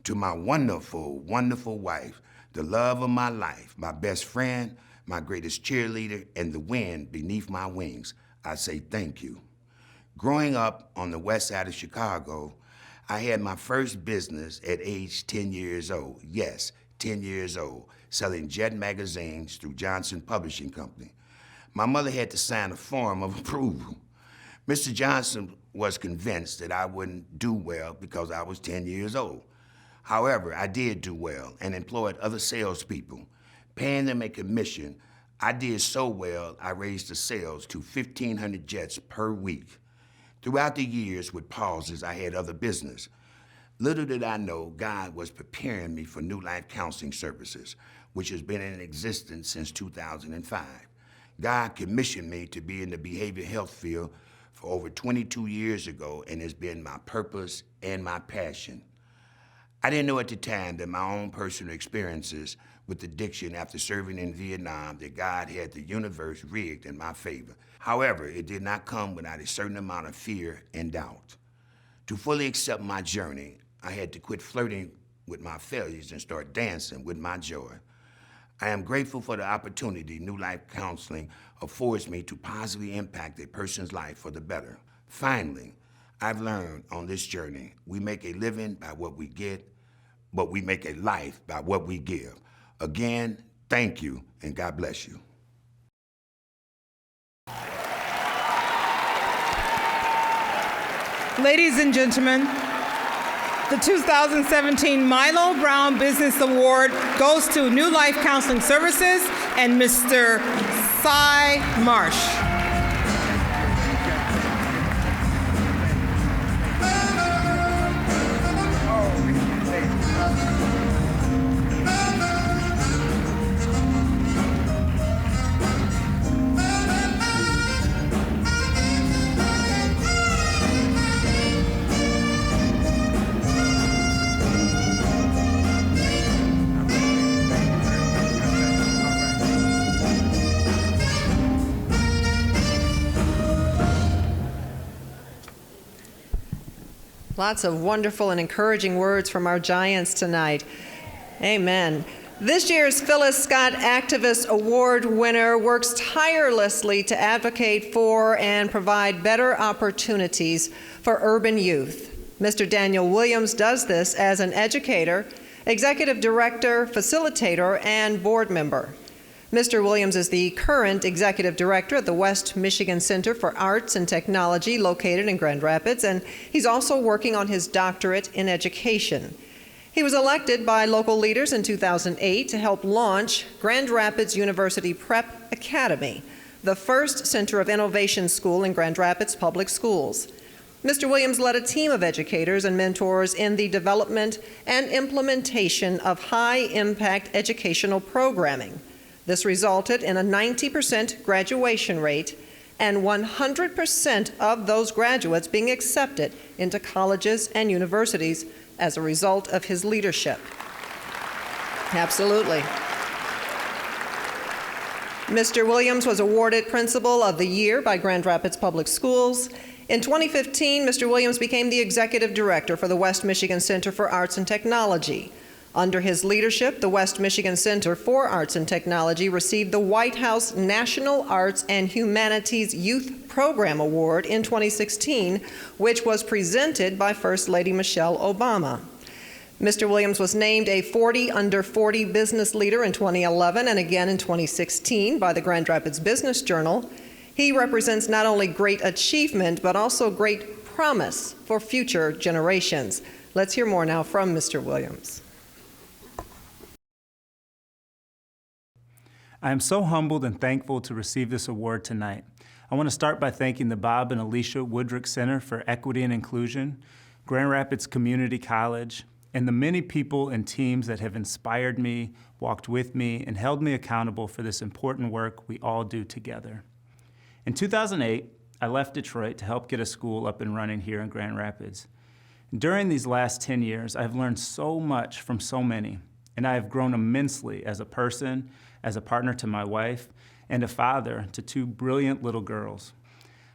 Speaker 11: To my wonderful, wonderful wife, the love of my life, my best friend, my greatest cheerleader, and the wind beneath my wings, I say thank you. Growing up on the west side of Chicago, I had my first business at age 10 years old. Yes, 10 years old, selling Jet magazines through Johnson Publishing Company. My mother had to sign a form of approval. Mr. Johnson was convinced that I wouldn't do well because I was 10 years old. However, I did do well and employed other salespeople, paying them a commission. I did so well, I raised the sales to 1,500 jets per week. Throughout the years with pauses, I had other business. Little did I know God was preparing me for New Life Counseling Services, which has been in existence since 2005. God commissioned me to be in the behavioral health field for over 22 years ago, and has been my purpose and my passion. I didn't know at the time that my own personal experiences with addiction after serving in Vietnam, that God had the universe rigged in my favor. However, it did not come without a certain amount of fear and doubt. To fully accept my journey, I had to quit flirting with my failures and start dancing with my joy. I am grateful for the opportunity New Life Counseling affords me to positively impact a person's life for the better. Finally, I've learned on this journey, we make a living by what we get, but we make a life by what we give. Again, thank you, and God bless you.
Speaker 2: Ladies and gentlemen, the 2017 Milo Brown Business Award goes to New Life Counseling Services and Mr. Cy Marsh.
Speaker 1: Lots of wonderful and encouraging words from our Giants tonight. Amen. This year's Phyllis Scott Activist Award winner works tirelessly to advocate for and provide better opportunities for urban youth. Mr. Daniel Williams does this as an educator, executive director, facilitator, and board member. Mr. Williams is the current executive director at the West Michigan Center for Arts and Technology located in Grand Rapids, and he's also working on his doctorate in education. He was elected by local leaders in 2008 to help launch Grand Rapids University Prep Academy, the first center of innovation school in Grand Rapids Public Schools. Mr. Williams led a team of educators and mentors in the development and implementation of high-impact educational programming. This resulted in a 90% graduation rate and 100% of those graduates being accepted into colleges and universities as a result of his leadership. Absolutely. Mr. Williams was awarded Principal of the Year by Grand Rapids Public Schools In 2015, Mr. Williams became the executive director for the West Michigan Center for Arts and Technology. Under his leadership, the West Michigan Center for Arts and Technology received the White House National Arts and Humanities Youth Program Award in 2016, which was presented by First Lady Michelle Obama. Mr. Williams was named a 40 Under 40 business leader in 2011 and again in 2016 by the Grand Rapids Business Journal. He represents not only great achievement, but also great promise for future generations. Let's hear more now from Mr. Williams.
Speaker 12: I am so humbled and thankful to receive this award tonight. I want to start by thanking the Bob and Alicia Woodrick Center for Equity and Inclusion, Grand Rapids Community College, and the many people and teams that have inspired me, walked with me, and held me accountable for this important work we all do together. In 2008, I left Detroit to help get a school up and running here in Grand Rapids. During these last 10 years, I've learned so much from so many, and I have grown immensely as a person, as a partner to my wife, and a father to two brilliant little girls.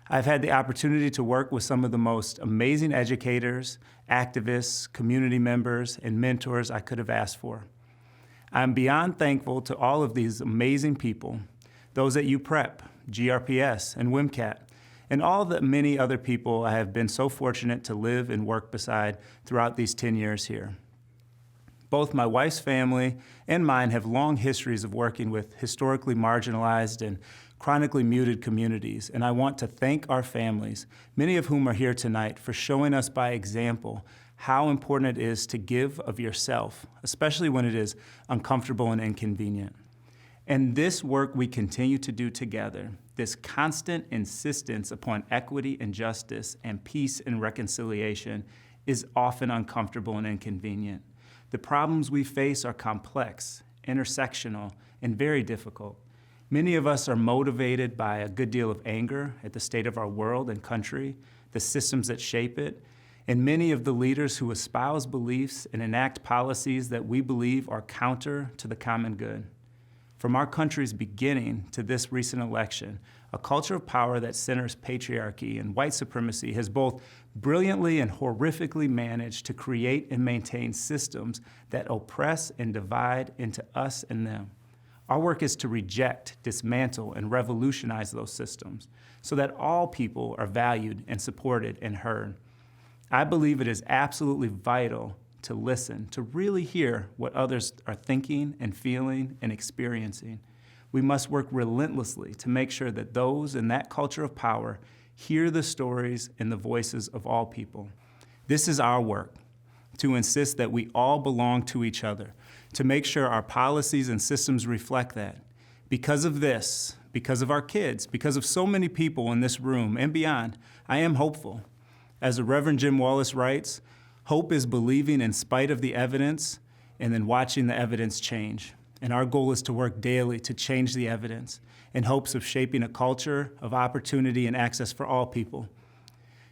Speaker 12: I've had the opportunity to work with some of the most amazing educators, activists, community members, and mentors I could have asked for. I'm beyond thankful to all of these amazing people, those at UPrep, GRPS, and WMCAT, and all the many other people I have been so fortunate to live and work beside throughout these 10 years here. Both my wife's family and mine have long histories of working with historically marginalized and chronically muted communities, and I want to thank our families, many of whom are here tonight, for showing us by example how important it is to give of yourself, especially when it is uncomfortable and inconvenient. And this work we continue to do together, this constant insistence upon equity and justice and peace and reconciliation, is often uncomfortable and inconvenient. The problems we face are complex, intersectional, and very difficult. Many of us are motivated by a good deal of anger at the state of our world and country, the systems that shape it, and many of the leaders who espouse beliefs and enact policies that we believe are counter to the common good. From our country's beginning to this recent election, a culture of power that centers patriarchy and white supremacy has both brilliantly and horrifically managed to create and maintain systems that oppress and divide into us and them. Our work is to reject, dismantle, and revolutionize those systems so that all people are valued and supported and heard. I believe it is absolutely vital to listen, to really hear what others are thinking and feeling and experiencing. We must work relentlessly to make sure that those in that culture of power hear the stories and the voices of all people. This is our work, to insist that we all belong to each other, to make sure our policies and systems reflect that. Because of this, because of our kids, because of so many people in this room and beyond, I am hopeful. As the Reverend Jim Wallace writes, hope is believing in spite of the evidence and then watching the evidence change. And our goal is to work daily to change the evidence in hopes of shaping a culture of opportunity and access for all people.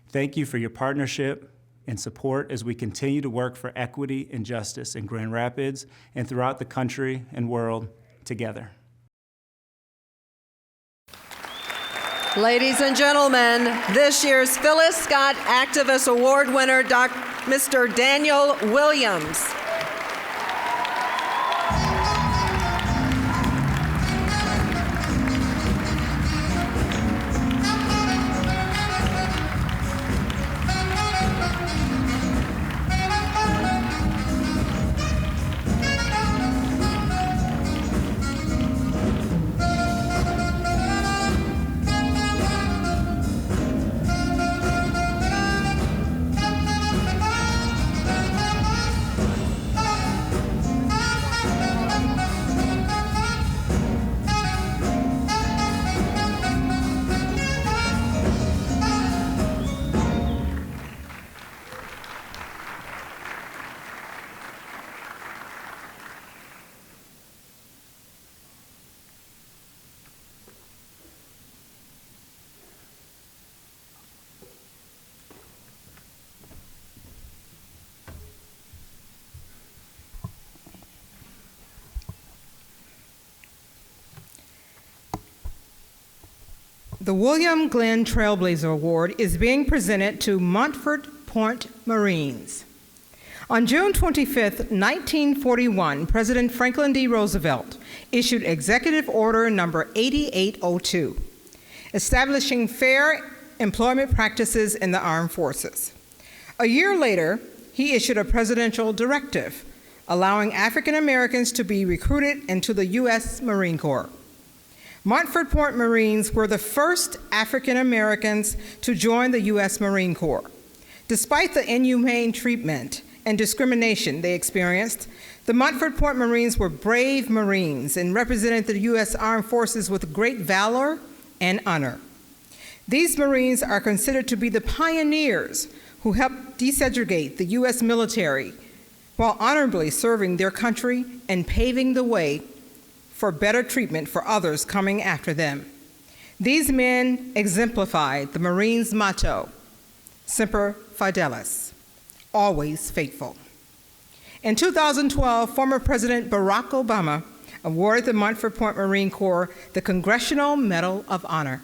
Speaker 12: Thank you for your partnership and support as we continue to work for equity and justice in Grand Rapids and throughout the country and world together.
Speaker 1: Ladies and gentlemen, this year's Phyllis Scott Activist Award winner, Mr. Daniel Williams.
Speaker 2: The William Glenn Trailblazer Award is being presented to Montford Point Marines. On June 25, 1941, President Franklin D. Roosevelt issued Executive Order Number 8802, establishing fair employment practices in the armed forces. A year later, he issued a presidential directive allowing African Americans to be recruited into the U.S. Marine Corps. Montford Point Marines were the first African Americans to join the U.S. Marine Corps. Despite the inhumane treatment and discrimination they experienced, the Montford Point Marines were brave Marines and represented the U.S. Armed Forces with great valor and honor. These Marines are considered to be the pioneers who helped desegregate the U.S. military while honorably serving their country and paving the way for better treatment for others coming after them. These men exemplified the Marines' motto, Semper Fidelis, always faithful. In 2012, former President Barack Obama awarded the Montford Point Marine Corps the Congressional Medal of Honor.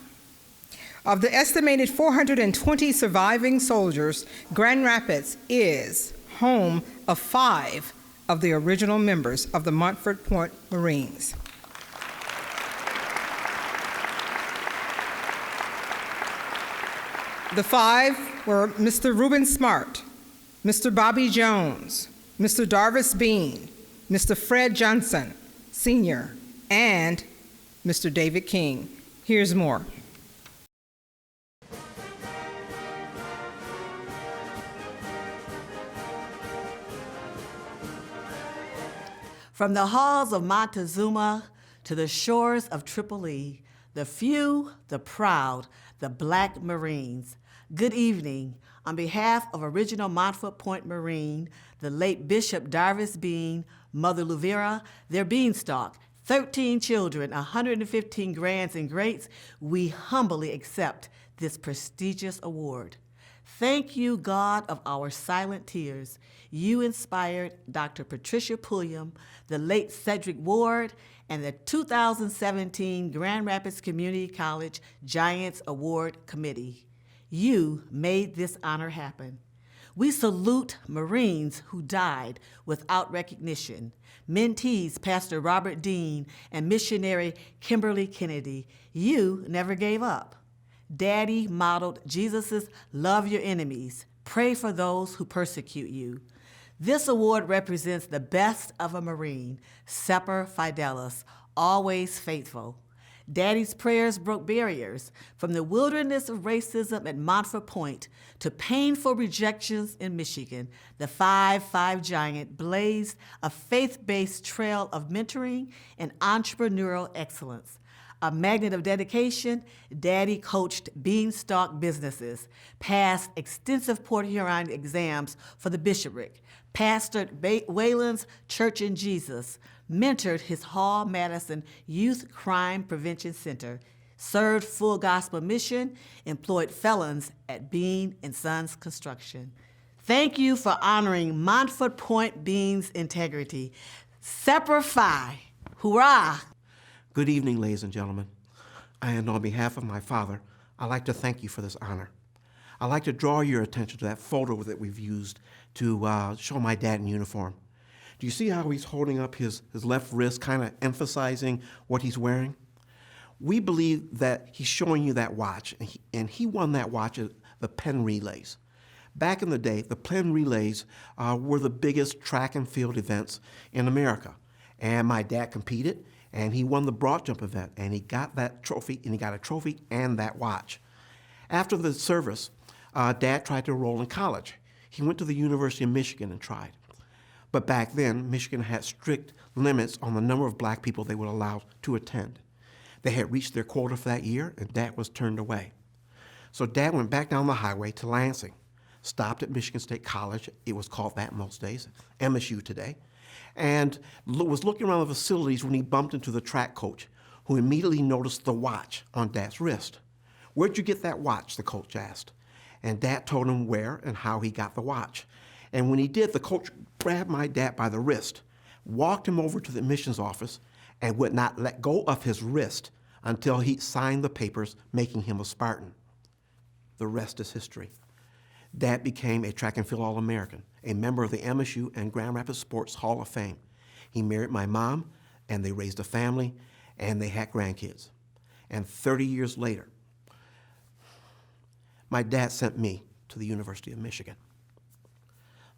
Speaker 2: Of the estimated 420 surviving soldiers, Grand Rapids is home of 5 of the original members of the Montford Point Marines. The 5 were Mr. Reuben Smart, Mr. Bobby Jones, Mr. Darvis Bean, Mr. Fred Johnson, Sr., and Mr. David King. Here's more.
Speaker 13: From the halls of Montezuma to the shores of Tripoli, the few, the proud, the Black Marines. Good evening. On behalf of original Montford Point Marine, the late Bishop Darvis Bean, Mother Luvera, their beanstalk, 13 children, 115 grands and greats, we humbly accept this prestigious award. Thank you, God of our silent tears. You inspired Dr. Patricia Pulliam, the late Cedric Ward, and the 2017 Grand Rapids Community College Giants Award Committee. You made this honor happen. We salute Marines who died without recognition, mentees Pastor Robert Dean and missionary Kimberly Kennedy. You never gave up. Daddy modeled Jesus' love your enemies, pray for those who persecute you. This award represents the best of a Marine, Semper Fidelis, always faithful. Daddy's prayers broke barriers, from the wilderness of racism at Montford Point to painful rejections in Michigan. The 5-5 Giant blazed a faith-based trail of mentoring and entrepreneurial excellence. A magnet of dedication, Daddy coached beanstalk businesses, passed extensive Port Huron exams for the bishopric, pastored Wayland's Church in Jesus, mentored his Hall Madison Youth Crime Prevention Center, served full gospel mission, employed felons at Bean and Sons Construction. Thank you for honoring Montford Point Bean's integrity. Semper Fi, hurrah!
Speaker 14: Good evening, ladies and gentlemen. And on behalf of my father, I'd like to thank you for this honor. I'd like to draw your attention to that photo that we've used to show my dad in uniform. Do you see how he's holding up his left wrist, kind of emphasizing what he's wearing? We believe that he's showing you that watch, and he won that watch at the Penn Relays. Back in the day, the Penn Relays were the biggest track and field events in America. And my dad competed, and he won the broad jump event, and he got that trophy, and he got a trophy and that watch. After the service, Dad tried to enroll in college. He went to the University of Michigan and tried. But back then, Michigan had strict limits on the number of black people they would allow to attend. They had reached their quota for that year, and Dad was turned away. So Dad went back down the highway to Lansing, stopped at Michigan State College, it was called that in those days, MSU today, and was looking around the facilities when he bumped into the track coach, who immediately noticed the watch on Dad's wrist. "Where'd you get that watch?" the coach asked. And Dad told him where and how he got the watch. And when he did, the coach grabbed my dad by the wrist, walked him over to the admissions office, and would not let go of his wrist until he signed the papers making him a Spartan. The rest is history. Dad became a track and field All-American, a member of the MSU and Grand Rapids Sports Hall of Fame. He married my mom, and they raised a family, and they had grandkids. And 30 years later, my dad sent me to the University of Michigan.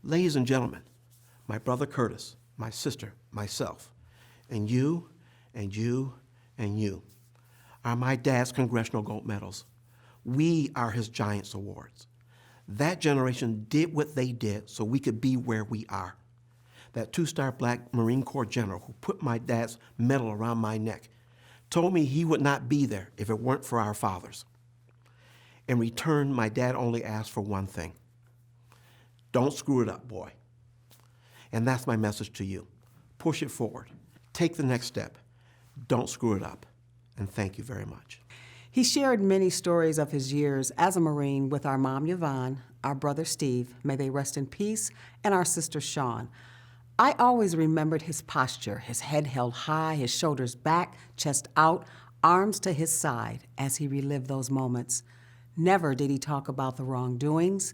Speaker 14: Ladies and gentlemen, my brother Curtis, my sister, myself, and you, and you, and you are my dad's Congressional Gold Medals. We are his Giants Awards. That generation did what they did so we could be where we are. That two-star black Marine Corps general who put my dad's medal around my neck told me he would not be there if it weren't for our fathers. In return, my dad only asked for one thing. Don't screw it up, boy. And that's my message to you. Push it forward. Take the next step. Don't screw it up. And thank you very much.
Speaker 15: He shared many stories of his years as a Marine with our mom, Yvonne, our brother, Steve, may they rest in peace, and our sister, Sean. I always remembered his posture, his head held high, his shoulders back, chest out, arms to his side as he relived those moments. Never did he talk about the wrongdoings,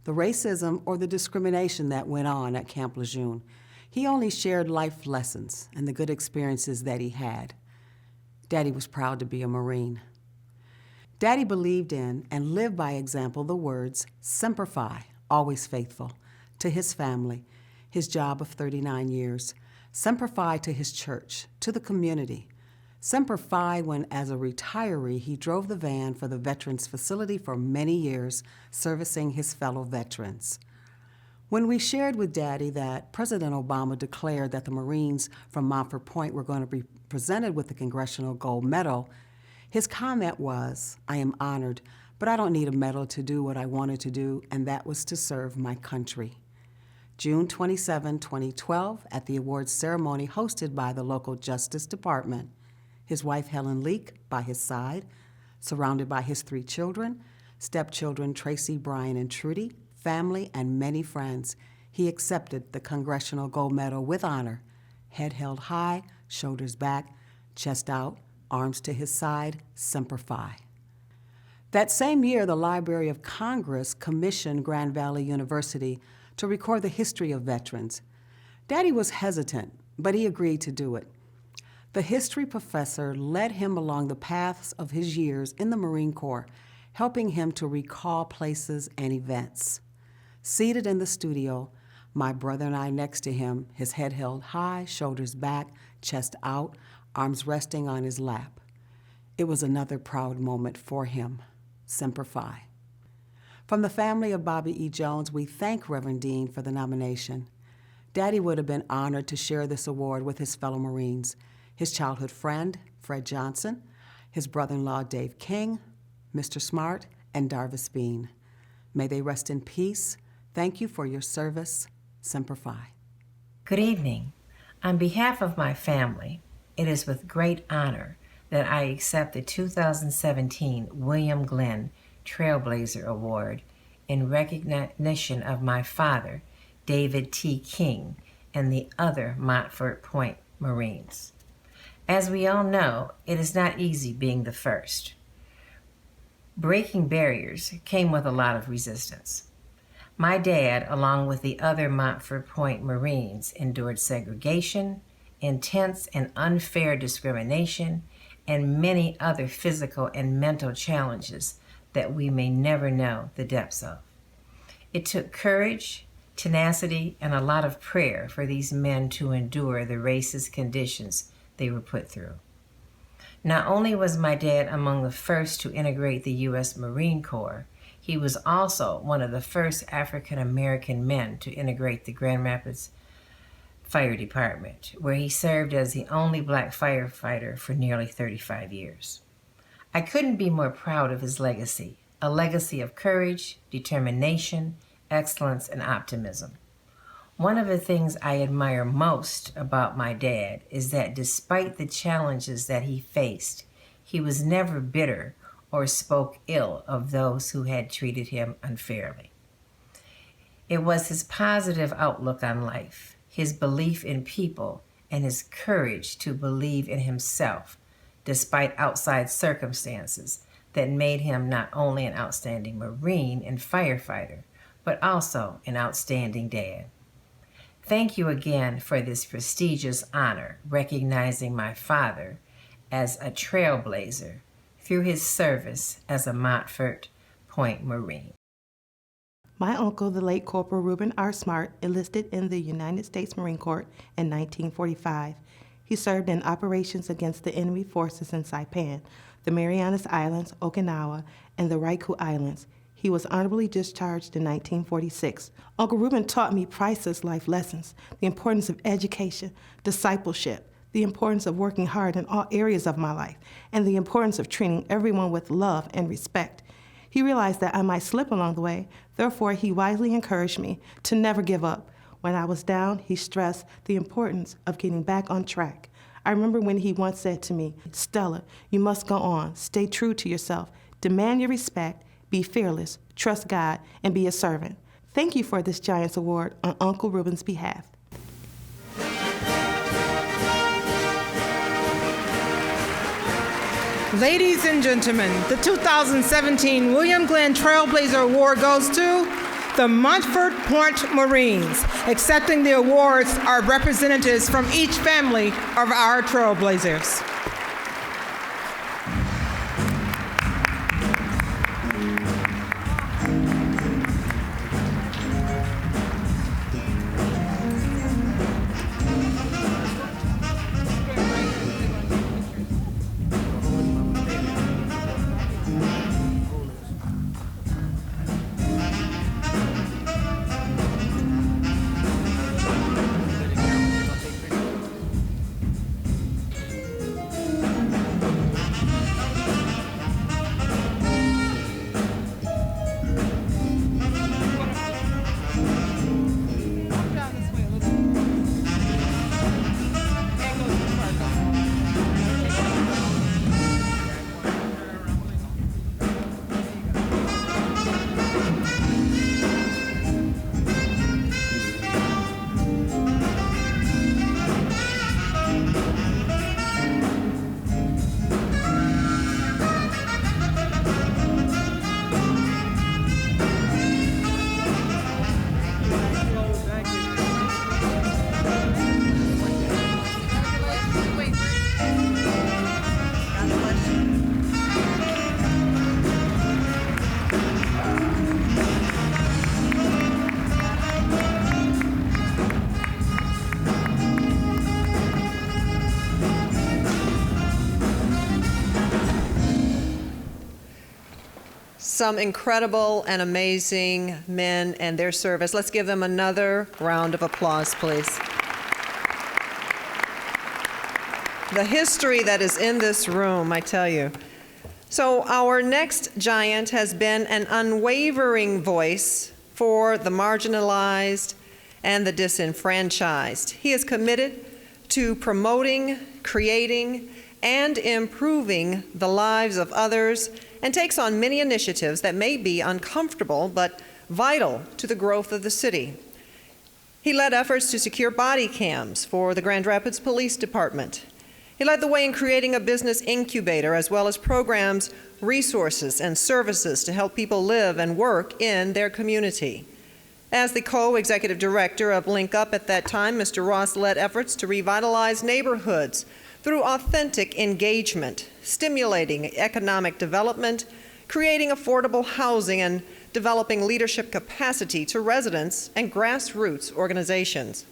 Speaker 15: the racism, or the discrimination that went on at Camp Lejeune. He only shared life lessons and the good experiences that he had. Daddy was proud to be a Marine. Daddy believed in and lived by example the words, Semper Fi, always faithful, to his family, his job of 39 years, Semper Fi to his church, to the community, Semper Fi when, as a retiree, he drove the van for the Veterans Facility for many years, servicing his fellow veterans. When we shared with Daddy that President Obama declared that the Marines from Montford Point were going to be presented with the Congressional Gold Medal, his comment was, I am honored, but I don't need a medal to do what I wanted to do, and that was to serve my country. June 27, 2012, at the awards ceremony hosted by the local Justice Department, his wife Helen Leake by his side, surrounded by his 3 children, stepchildren Tracy, Brian, and Trudy, family, and many friends, he accepted the Congressional Gold Medal with honor, head held high, shoulders back, chest out, arms to his side, Semper Fi. That same year, the Library of Congress commissioned Grand Valley University to record the history of veterans. Daddy was hesitant, but he agreed to do it. The history professor led him along the paths of his years in the Marine Corps, helping him to recall places and events. Seated in the studio, my brother and I next to him, his head held high, shoulders back, chest out, arms resting on his lap. It was another proud moment for him. Semper Fi. From the family of Bobby E. Jones, we thank Reverend Dean for the nomination. Daddy would have been honored to share this award with his fellow Marines, his childhood friend, Fred Johnson, his brother-in-law, Dave King, Mr. Smart, and Darvis Bean. May they rest in peace. Thank you for your service. Semper Fi.
Speaker 16: Good evening. On behalf of my family, it is with great honor that I accept the 2017 William Glenn Trailblazer Award in recognition of my father, David T. King, and the other Montford Point Marines. As we all know, it is not easy being the first. Breaking barriers came with a lot of resistance. My dad, along with the other Montford Point Marines, endured segregation, intense and unfair discrimination, and many other physical and mental challenges that we may never know the depths of. It took courage, tenacity, and a lot of prayer for these men to endure the racist conditions they were put through. Not only was my dad among the first to integrate the U.S. Marine Corps, he was also one of the first African American men to integrate the Grand Rapids Fire Department, where he served as the only black firefighter for nearly 35 years. I couldn't be more proud of his legacy, a legacy of courage, determination, excellence, and optimism. One of the things I admire most about my dad is that despite the challenges that he faced, he was never bitter or spoke ill of those who had treated him unfairly. It was his positive outlook on life, his belief in people, and his courage to believe in himself despite outside circumstances that made him not only an outstanding Marine and firefighter, but also an outstanding dad. Thank you again for this prestigious honor, recognizing my father as a trailblazer through his service as a Montford Point Marine.
Speaker 5: My uncle, the late Corporal Reuben R. Smart, enlisted in the United States Marine Corps in 1945. He served in operations against the enemy forces in Saipan, the Marianas Islands, Okinawa, and the Ryukyu Islands. He was honorably discharged in 1946. Uncle Reuben taught me priceless life lessons, the importance of education, discipleship, the importance of working hard in all areas of my life, and the importance of treating everyone with love and respect. He realized that I might slip along the way, therefore he wisely encouraged me to never give up. When I was down, he stressed the importance of getting back on track. I remember when he once said to me, "Stella, you must go on, stay true to yourself, demand your respect, be fearless, trust God, and be a servant." Thank you for this Giants Award on Uncle Reuben's behalf.
Speaker 2: Ladies and gentlemen, the 2017 William Glenn Trailblazer Award goes to the Montford Point Marines. Accepting the awards are representatives from each family of our Trailblazers.
Speaker 1: Some incredible and amazing men and their service. Let's give them another round of applause, please. The history that is in this room, I tell you. So our next giant has been an unwavering voice for the marginalized and the disenfranchised. He is committed to promoting, creating, and improving the lives of others, and takes on many initiatives that may be uncomfortable but vital to the growth of the city. He led efforts to secure body cams for the Grand Rapids Police Department. He led the way in creating a business incubator, as well as programs, resources, and services to help people live and work in their community. As the co-executive director of Link Up at that time, Mr. Ross led efforts to revitalize neighborhoods through authentic engagement, stimulating economic development, creating affordable housing, and developing leadership capacity to residents and grassroots organizations.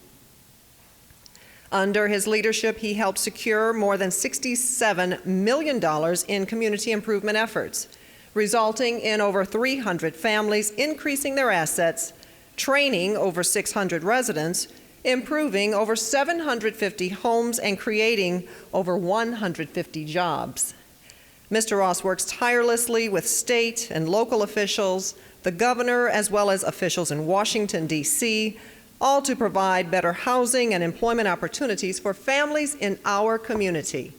Speaker 1: Under his leadership, he helped secure more than $67 million in community improvement efforts, resulting in over 300 families increasing their assets, training over 600 residents, improving over 750 homes, and creating over 150 jobs. Mr. Ross works tirelessly with state and local officials, the governor, as well as officials in Washington, D.C., all to provide better housing and employment opportunities for families in our community.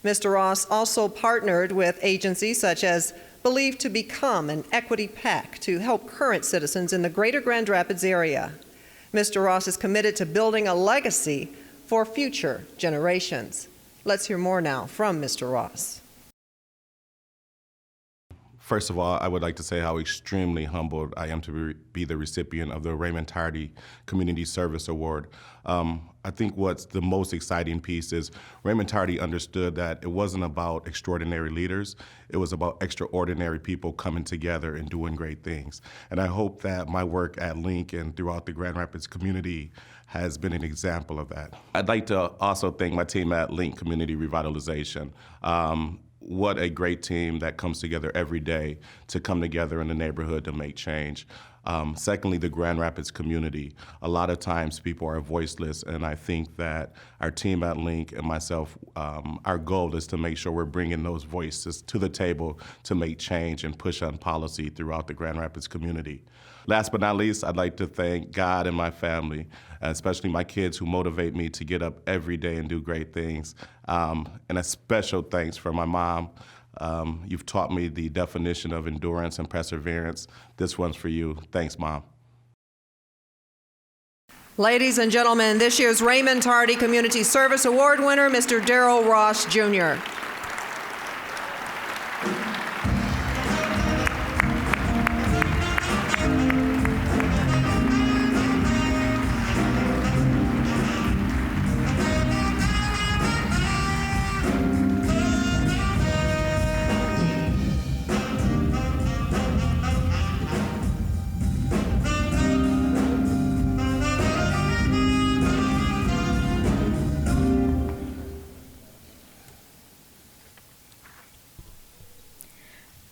Speaker 1: Mr. Ross also partnered with agencies such as Believe to Become and Equity PAC to help current citizens in the greater Grand Rapids area. Mr. Ross is committed to building a legacy for future generations. Let's hear more now from Mr. Ross.
Speaker 17: First of all, I would like to say how extremely humbled I am to be the recipient of the Raymond Tardy Community Service Award. I think what's the most exciting piece is Raymond Tardy understood that it wasn't about extraordinary leaders, it was about extraordinary people coming together and doing great things. And I hope that my work at Link and throughout the Grand Rapids community has been an example of that. I'd like to also thank my team at Link Community Revitalization. What a great team that comes together every day to come together in the neighborhood to make change. Secondly, the Grand Rapids community. A lot of times people are voiceless, and I think that our team at Link and myself, our goal is to make sure we're bringing those voices to the table to make change and push on policy throughout the Grand Rapids community. Last but not least, I'd like to thank God and my family, especially my kids who motivate me to get up every day and do great things. And a special thanks for my mom. You've taught me the definition of endurance and perseverance. This one's for you. Thanks, Mom.
Speaker 1: Ladies and gentlemen, this year's Raymond Tardy Community Service Award winner, Mr. Darrell Ross, Jr.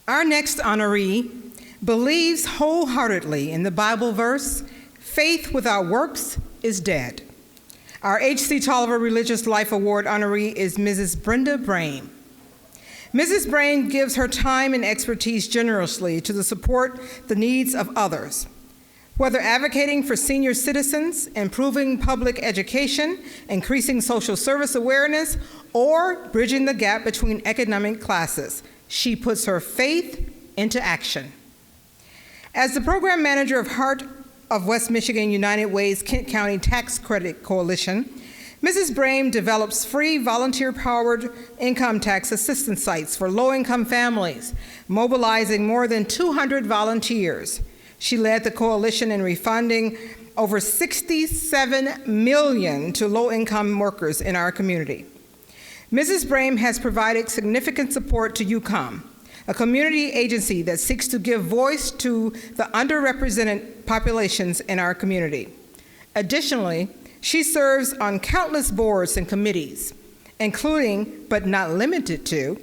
Speaker 2: Our next honoree believes wholeheartedly in the Bible verse, faith without works is dead. Our H.C. Tolliver Religious Life Award honoree is Mrs. Brenda Brame. Mrs. Brame gives her time and expertise generously to support the needs of others, whether advocating for senior citizens, improving public education, increasing social service awareness, or bridging the gap between economic classes. She puts her faith into action. As the program manager of Heart of West Michigan United Way's Kent County Tax Credit Coalition, Mrs. Brame develops free volunteer-powered income tax assistance sites for low-income families, mobilizing more than 200 volunteers. She led the coalition in refunding over $67 million to low-income workers in our community. Mrs. Brame has provided significant support to UCOM, a community agency that seeks to give voice to the underrepresented populations in our community. Additionally, she serves on countless boards and committees, including, but not limited to,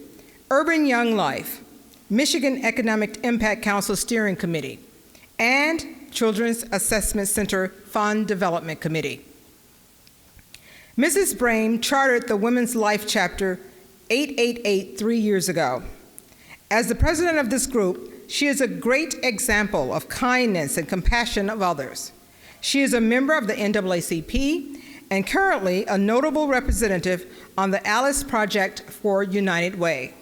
Speaker 2: Urban Young Life, Michigan Economic Impact Council Steering Committee, and Children's Assessment Center Fund Development Committee. Mrs. Brame chartered the Women's Life Chapter 888 3 years ago. As the president of this group, she is a great example of kindness and compassion of others. She is a member of the NAACP and currently a notable representative on the Alice Project for United Way,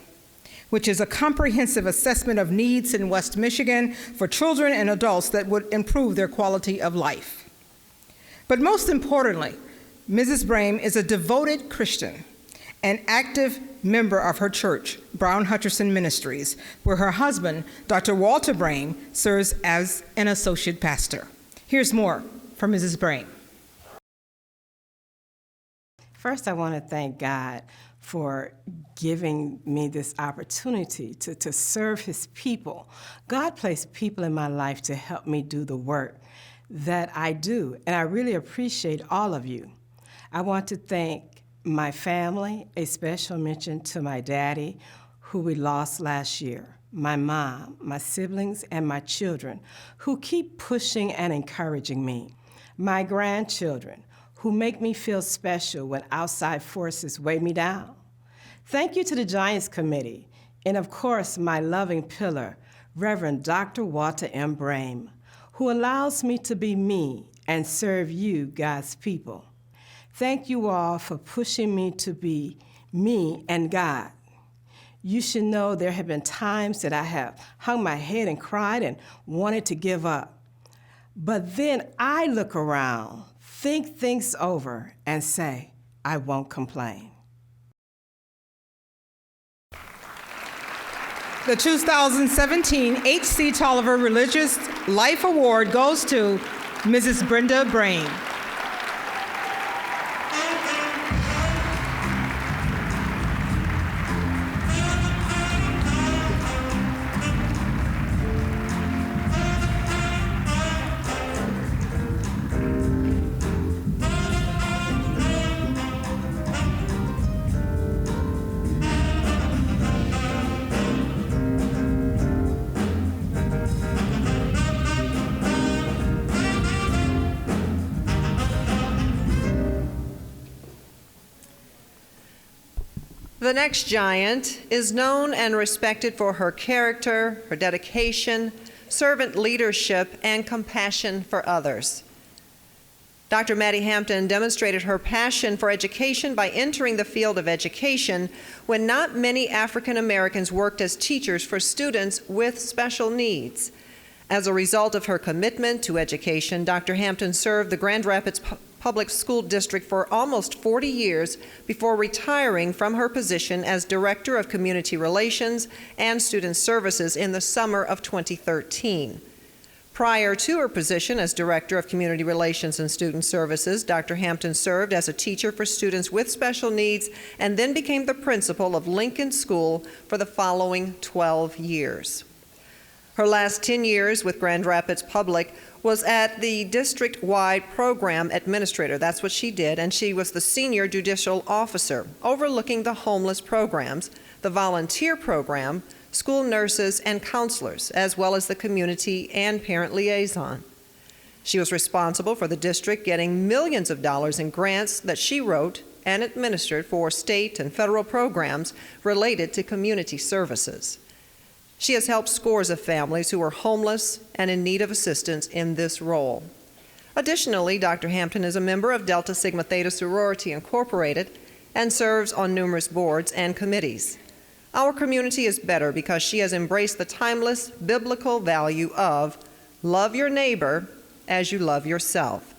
Speaker 2: which is a comprehensive assessment of needs in West Michigan for children and adults that would improve their quality of life. But most importantly, Mrs. Brame is a devoted Christian, an active member of her church, Brown Hutcherson Ministries, where her husband, Dr. Walter Brame, serves as an associate pastor. Here's more from Mrs. Brame.
Speaker 18: First, I want to thank God for giving me this opportunity to serve his people. God placed people in my life to help me do the work that I do, and I really appreciate all of you. I want to thank my family, a special mention to my daddy, who we lost last year, my mom, my siblings, and my children, who keep pushing and encouraging me, my grandchildren, who make me feel special when outside forces weigh me down. Thank you to the Giants Committee, and of course, my loving pillar, Reverend Dr. Walter M. Brame, who allows me to be me and serve you, God's people. Thank you all for pushing me to be me and God. You should know there have been times that I have hung my head and cried and wanted to give up. But then I look around, think things over, and say, I won't complain.
Speaker 2: The 2017 H.C. Tolliver Religious Life Award goes to Mrs. Brenda Brain.
Speaker 1: The next giant is known and respected for her character, her dedication, servant leadership, and compassion for others. Dr. Maddie Hampton demonstrated her passion for education by entering the field of education when not many African Americans worked as teachers for students with special needs. As a result of her commitment to education, Dr. Hampton served the Grand Rapids Public School District for almost 40 years before retiring from her position as Director of Community Relations and Student Services in the summer of 2013. Prior to her position as Director of Community Relations and Student Services, Dr. Hampton served as a teacher for students with special needs and then became the principal of Lincoln School for the following 12 years. Her last 10 years with Grand Rapids Public was at the district-wide program administrator. That's what she did, and she was the senior judicial officer, overlooking the homeless programs, the volunteer program, school nurses and counselors, as well as the community and parent liaison. She was responsible for the district getting millions of dollars in grants that she wrote and administered for state and federal programs related to community services. She has helped scores of families who are homeless and in need of assistance in this role. Additionally, Dr. Hampton is a member of Delta Sigma Theta Sorority Incorporated and serves on numerous boards and committees. Our community is better because she has embraced the timeless biblical value of love your neighbor as you love yourself.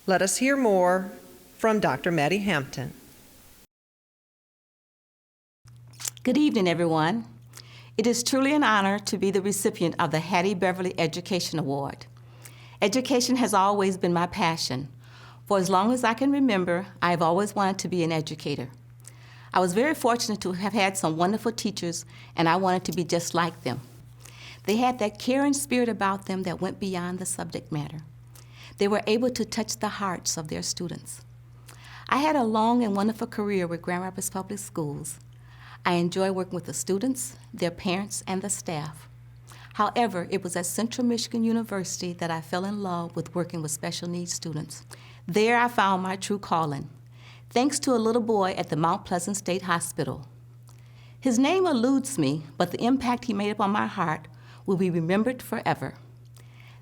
Speaker 1: Let us hear more from Dr. Maddie Hampton.
Speaker 19: Good evening, everyone. It is truly an honor to be the recipient of the Hattie Beverly Education Award. Education has always been my passion. For as long as I can remember, I have always wanted to be an educator. I was very fortunate to have had some wonderful teachers, and I wanted to be just like them. They had that caring spirit about them that went beyond the subject matter. They were able to touch the hearts of their students. I had a long and wonderful career with Grand Rapids Public Schools. I enjoy working with the students, their parents, and the staff. However, it was at Central Michigan University that I fell in love with working with special needs students. There I found my true calling, thanks to a little boy at the Mount Pleasant State Hospital. His name eludes me, but the impact he made upon my heart will be remembered forever.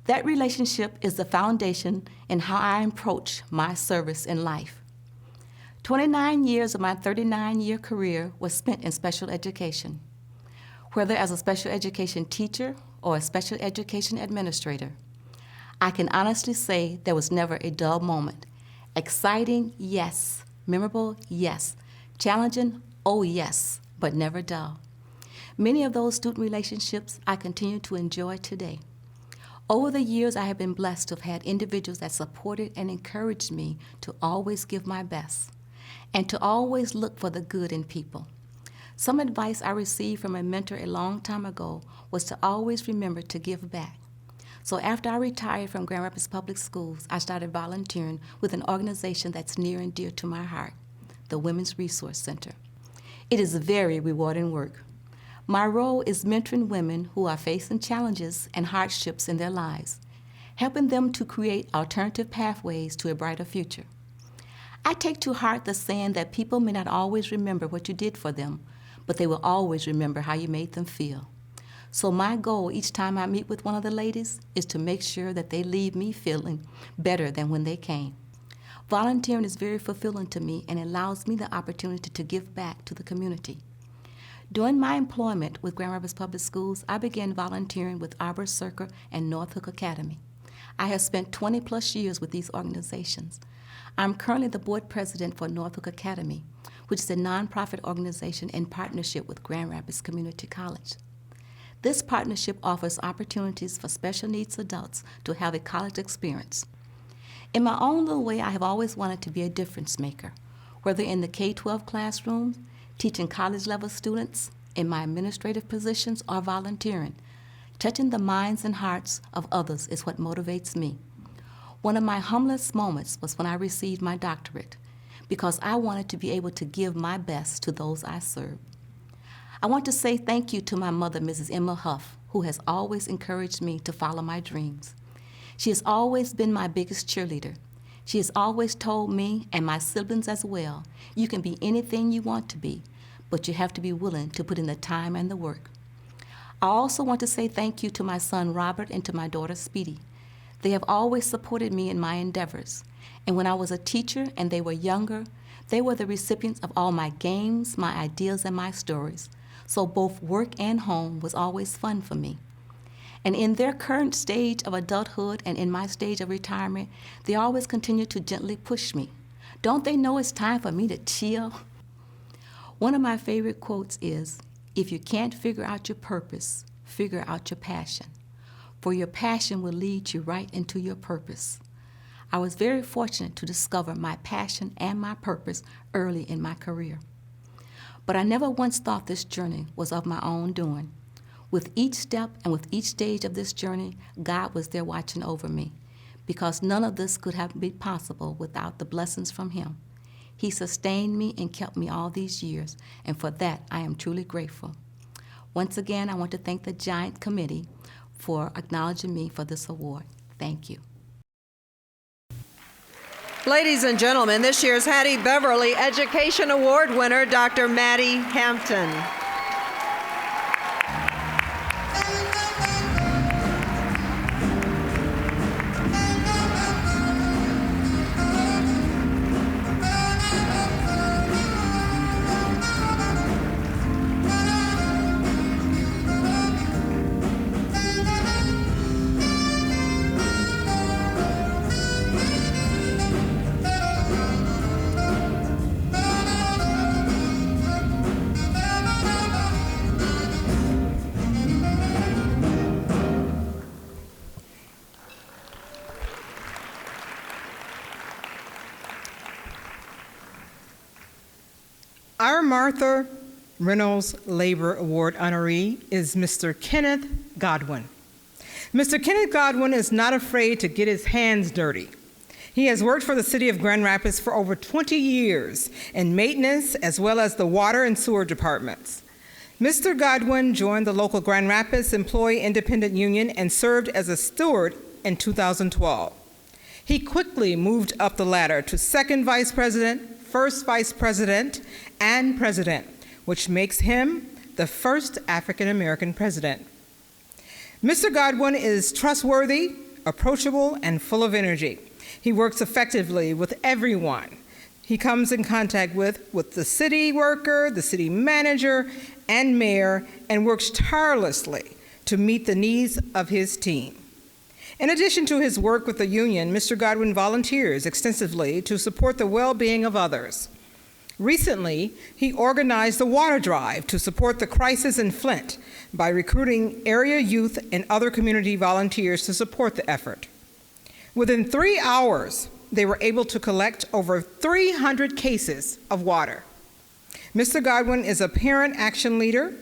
Speaker 19: That relationship is the foundation in how I approach my service in life. 29 years of my 39-year career was spent in special education. Whether as a special education teacher or a special education administrator, I can honestly say there was never a dull moment. Exciting, yes. Memorable, yes. Challenging, oh yes, but never dull. Many of those student relationships I continue to enjoy today. Over the years, I have been blessed to have had individuals that supported and encouraged me to always give my best and to always look for the good in people. Some advice I received from a mentor a long time ago was to always remember to give back. So after I retired from Grand Rapids Public Schools, I started volunteering with an organization that's near and dear to my heart, the Women's Resource Center. It is very rewarding work. My role is mentoring women who are facing challenges and hardships in their lives, helping them to create alternative pathways to a brighter future. I take to heart the saying that people may not always remember what you did for them, but they will always remember how you made them feel. So my goal each time I meet with one of the ladies is to make sure that they leave me feeling better than when they came. Volunteering is very fulfilling to me and allows me the opportunity to give back to the community. During my employment with Grand Rapids Public Schools, I began volunteering with Arbor Circle and North Hook Academy. I have spent 20 plus years with these organizations. I'm currently the board president for North Hook Academy, which is a nonprofit organization in partnership with Grand Rapids Community College. This partnership offers opportunities for special needs adults to have a college experience. In my own little way, I have always wanted to be a difference maker, whether in the K-12 classroom, teaching college-level students, in my administrative positions, or volunteering. Touching the minds and hearts of others is what motivates me. One of my humblest moments was when I received my doctorate, because I wanted to be able to give my best to those I serve. I want to say thank you to my mother, Mrs. Emma Huff, who has always encouraged me to follow my dreams. She has always been my biggest cheerleader. She has always told me, and my siblings as well, you can be anything you want to be, but you have to be willing to put in the time and the work. I also want to say thank you to my son Robert and to my daughter Speedy. They have always supported me in my endeavors, and when I was a teacher and they were younger, they were the recipients of all my games, my ideas, and my stories, so both work and home was always fun for me. And in their current stage of adulthood and in my stage of retirement, they always continue to gently push me. Don't they know it's time for me to chill? One of my favorite quotes is, "If you can't figure out your purpose, figure out your passion. For your passion will lead you right into your purpose." I was very fortunate to discover my passion and my purpose early in my career. But I never once thought this journey was of my own doing. With each step and with each stage of this journey, God was there watching over me, because none of this could have been possible without the blessings from Him. He sustained me and kept me all these years, and for that I am truly grateful. Once again, I want to thank the Giant Committee for acknowledging me for this award. Thank you.
Speaker 1: Ladies and gentlemen, this year's Hattie Beverly Education Award winner, Dr. Maddie Hampton.
Speaker 2: Our Martha Reynolds Labor Award honoree is Mr. Kenneth Godwin. Mr. Kenneth Godwin is not afraid to get his hands dirty. He has worked for the city of Grand Rapids for over 20 years in maintenance as well as the water and sewer departments. Mr. Godwin joined the local Grand Rapids Employee Independent Union and served as a steward in 2012. He quickly moved up the ladder to second vice president, first vice president, and president, which makes him the first African American president. Mr. Godwin is trustworthy, approachable, and full of energy. He works effectively with everyone he comes in contact with the city worker, the city manager, and mayor, and works tirelessly to meet the needs of his team. In addition to his work with the union, Mr. Godwin volunteers extensively to support the well-being of others. Recently, he organized the water drive to support the crisis in Flint by recruiting area youth and other community volunteers to support the effort. Within 3 hours, they were able to collect over 300 cases of water. Mr. Godwin is a parent action leader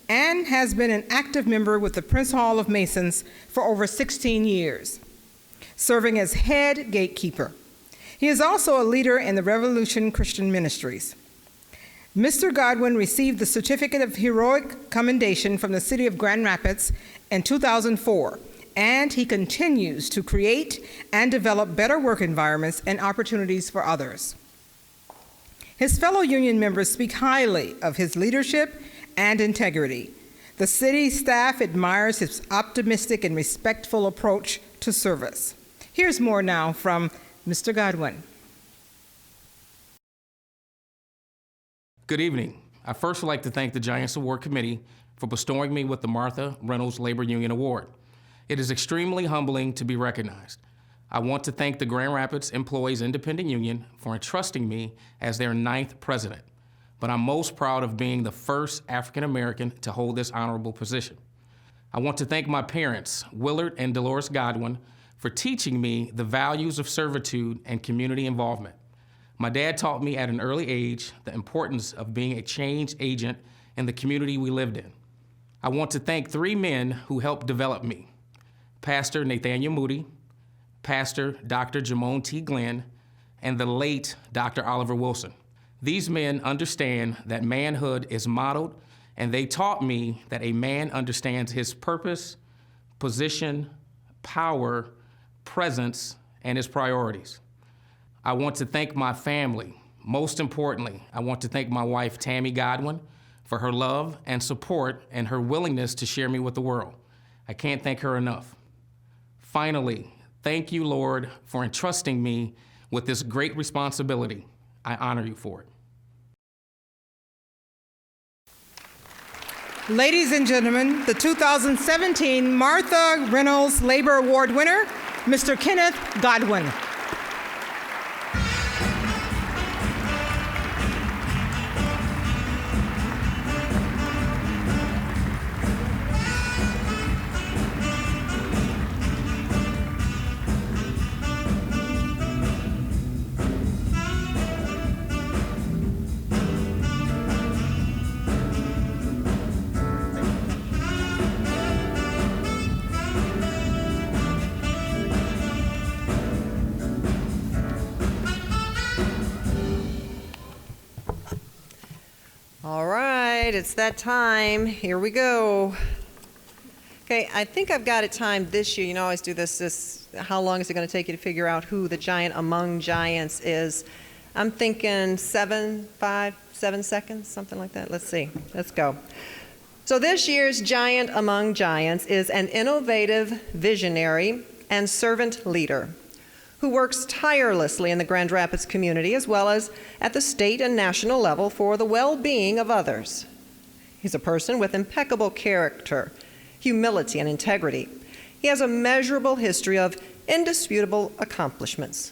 Speaker 2: and has been an active member with the Prince Hall of Masons for over 16 years, serving as head gatekeeper. He is also a leader in the Revolution Christian Ministries. Mr. Godwin received the Certificate of Heroic Commendation from the City of Grand Rapids in 2004, and he continues to create and develop better work environments and opportunities for others. His fellow union members speak highly of his leadership and integrity. The city staff admires his optimistic and respectful approach to service. Here's more now from Mr. Godwin.
Speaker 20: Good evening. I first would like to thank the Giants Award Committee for bestowing me with the Martha Reynolds Labor Union Award. It is extremely humbling to be recognized. I want to thank the Grand Rapids Employees Independent Union for entrusting me as their 9th president, but I'm most proud of being the first African American to hold this honorable position. I want to thank my parents, Willard and Dolores Godwin, for teaching me the values of servitude and community involvement. My dad taught me at an early age the importance of being a change agent in the community we lived in. I want to thank 3 men who helped develop me: Pastor Nathaniel Moody, Pastor Dr. Jamone T. Glenn, and the late Dr. Oliver Wilson. These men understand that manhood is modeled, and they taught me that a man understands his purpose, position, power, presence, and his priorities. I want to thank my family. Most importantly, I want to thank my wife, Tammy Godwin, for her love and support and her willingness to share me with the world. I can't thank her enough. Finally, thank you, Lord, for entrusting me with this great responsibility. I honor you for it.
Speaker 2: Ladies and gentlemen, the 2017 Martha Reynolds Labor Award winner, Mr. Kenneth Godwin.
Speaker 1: All right, it's that time. Here we go. Okay, I think I've got it timed this year. You know, I always do this, how long is it going to take you to figure out who the giant among giants is? I'm thinking 7 seconds, something like that. Let's see. Let's go. So this year's giant among giants is an innovative visionary and servant leader who works tirelessly in the Grand Rapids community as well as at the state and national level for the well-being of others. He's a person with impeccable character, humility, and integrity. He has a measurable history of indisputable accomplishments.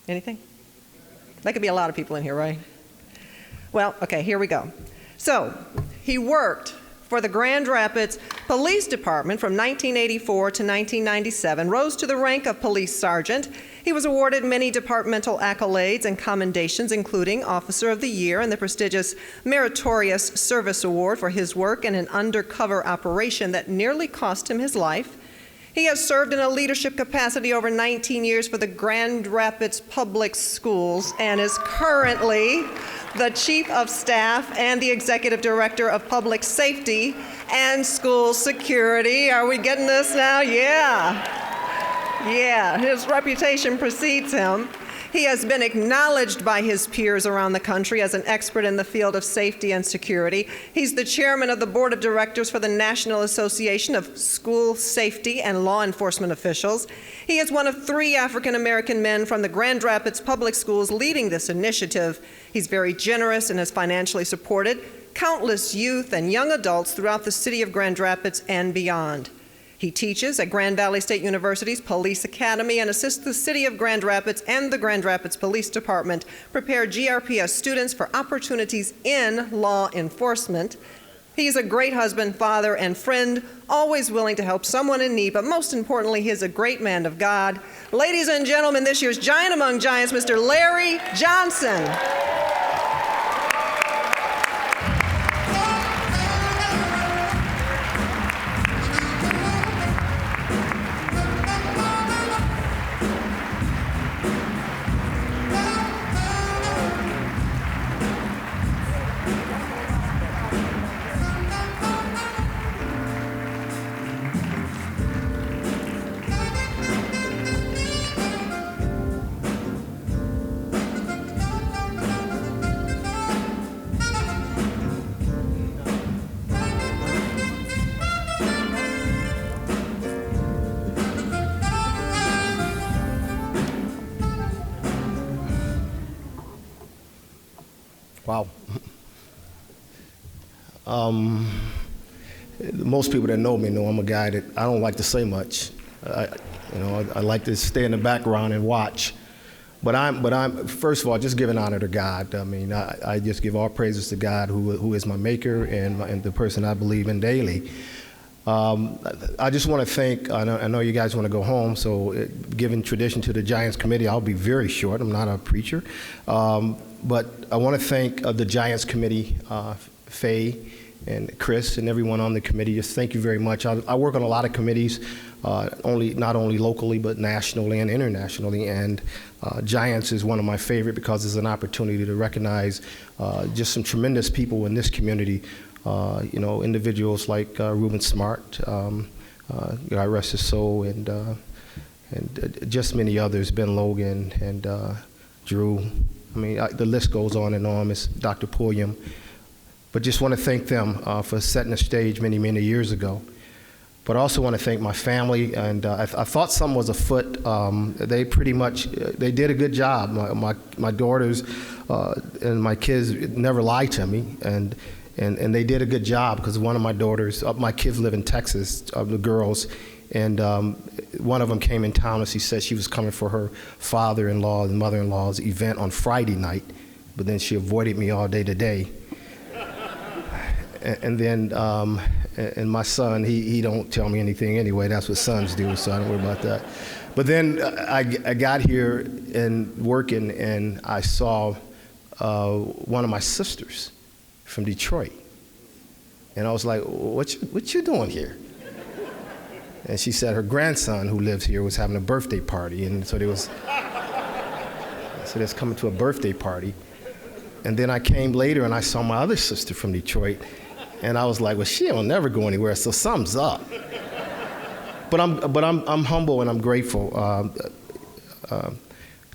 Speaker 1: Anything? That could be a lot of people in here, right? Well, okay, here we go. So, he worked for the Grand Rapids Police Department from 1984 to 1997, rose to the rank of police sergeant. He was awarded many departmental accolades and commendations, including Officer of the Year and the prestigious Meritorious Service Award for his work in an undercover operation that nearly cost him his life. He has served in a leadership capacity over 19 years for the Grand Rapids Public Schools and is currently the Chief of Staff and the Executive Director of Public Safety and School Security. Are we getting this now? Yeah, his reputation precedes him. He has been acknowledged by his peers around the country as an expert in the field of safety and security. He's the chairman of the board of directors for the National Association of School Safety and Law Enforcement Officials. He is one of 3 African American men from the Grand Rapids Public Schools leading this initiative. He's very generous and has financially supported countless youth and young adults throughout the city of Grand Rapids and beyond. He teaches at Grand Valley State University's Police Academy and assists the City of Grand Rapids and the Grand Rapids Police Department prepare GRPS students for opportunities in law enforcement. He's a great husband, father, and friend, always willing to help someone in need, but most importantly, he's a great man of God. Ladies and gentlemen, this year's Giant Among Giants, Mr. Larry Johnson.
Speaker 21: Wow. Most people that know me know I'm a guy that I don't like to say much. I like to stay in the background and watch. But I'm first of all just giving honor to God. I mean, I just give all praises to God, who is my maker and the person I believe in daily. I just want to thank. I know you guys want to go home, so given tradition to the Giants Committee, I'll be very short. I'm not a preacher, but I want to thank the Giants Committee, Faye and Chris and everyone on the committee. Just thank you very much. I work on a lot of committees, not only locally but nationally and internationally, and Giants is one of my favorite because it's an opportunity to recognize just some tremendous people in this community. Individuals like Reuben Smart, God rest his soul, and just many others, Ben Logan and Drew. I mean, the list goes on and on. It's Dr. Pulliam. But just want to thank them for setting the stage many, many years ago. But I also want to thank my family, and I thought something was afoot. They pretty much, they did a good job. My daughters and my kids never lied to me, and they did a good job because one of my daughters, my kids live in Texas, the girls, and one of them came in town and she said she was coming for her father-in-law and mother-in-law's event on Friday night, but then she avoided me all day today. And then and my son, he don't tell me anything anyway. That's what sons do, so I don't worry about that. But then I got here and working, and I saw one of my sisters from Detroit. And I was like, what you doing here? And she said her grandson, who lives here, was having a birthday party, and so they was coming to a birthday party. And then I came later and I saw my other sister from Detroit, and I was like, well, she'll never go anywhere, so something's up. But I'm humble and I'm grateful.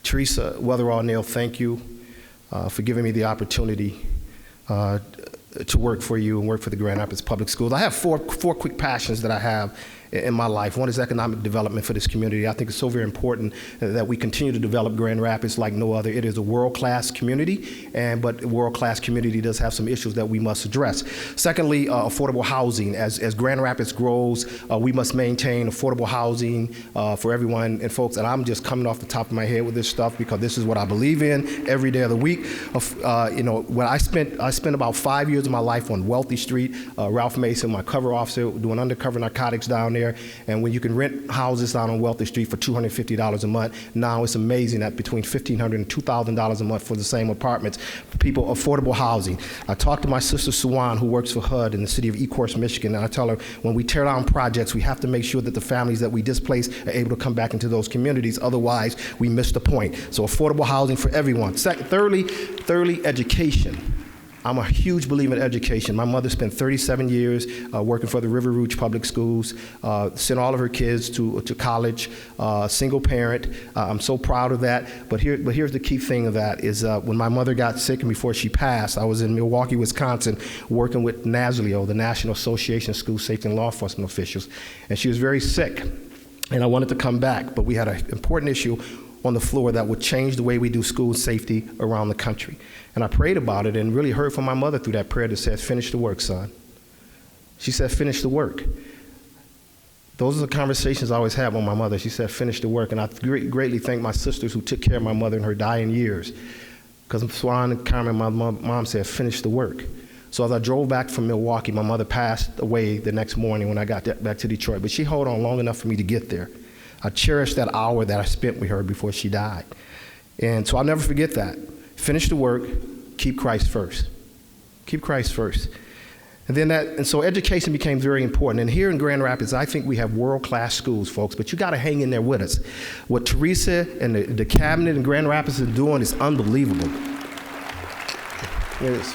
Speaker 21: Teresa Weatherall Neal, thank you for giving me the opportunity to work for you and work for the Grand Rapids Public Schools. I have four quick passions that I have in my life. One is economic development for this community. I think it's so very important that we continue to develop Grand Rapids like no other. It is a world-class community, but a world-class community does have some issues that we must address. Secondly, affordable housing. As Grand Rapids grows, we must maintain affordable housing for everyone and folks. And I'm just coming off the top of my head with this stuff because this is what I believe in every day of the week. When I spent about 5 years of my life on Wealthy Street, Ralph Mason, my cover officer, doing undercover narcotics down there. And when you can rent houses down on Wealthy Street for $250 a month, now it's amazing that between $1,500 and $2,000 a month for the same apartments, people, affordable housing. I talked to my sister Suwan, who works for HUD in the city of Ecorse, Michigan, and I tell her when we tear down projects, we have to make sure that the families that we displace are able to come back into those communities. Otherwise, we miss the point. So affordable housing for everyone. Thirdly, education. I'm a huge believer in education. My mother spent 37 years working for the River Rouge Public Schools, sent all of her kids to college, single parent. I'm so proud of that. But here's the key thing of that is when my mother got sick and before she passed, I was in Milwaukee, Wisconsin, working with NASLEO, the National Association of School Safety and Law Enforcement Officials. And she was very sick, and I wanted to come back, but we had an important issue on the floor that would change the way we do school safety around the country. And I prayed about it and really heard from my mother through that prayer that said, finish the work, son. She said, finish the work. Those are the conversations I always have with my mother. She said, finish the work. And I greatly thank my sisters who took care of my mother in her dying years. Because Swan and Carmen, my mom said, finish the work. So as I drove back from Milwaukee, my mother passed away the next morning when I got back to Detroit. But she held on long enough for me to get there. I cherished that hour that I spent with her before she died. And so I'll never forget that. Finish the work, keep Christ first. Keep Christ first. And so education became very important. And here in Grand Rapids, I think we have world-class schools, folks, but you got to hang in there with us. What Teresa and the cabinet in Grand Rapids are doing is unbelievable. It is.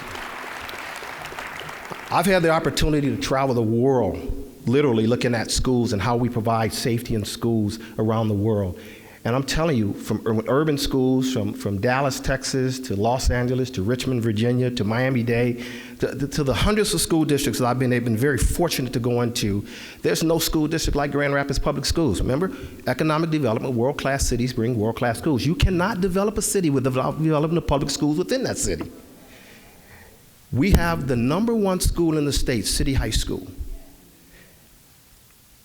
Speaker 21: I've had the opportunity to travel the world, literally looking at schools and how we provide safety in schools around the world. And I'm telling you, from urban schools, from Dallas, Texas, to Los Angeles, to Richmond, Virginia, to Miami-Dade, to the hundreds of school districts that I've been very fortunate to go into, there's no school district like Grand Rapids Public Schools. Remember, economic development, world-class cities bring world-class schools. You cannot develop a city without developing the public schools within that city. We have the #1 school in the state, City High School.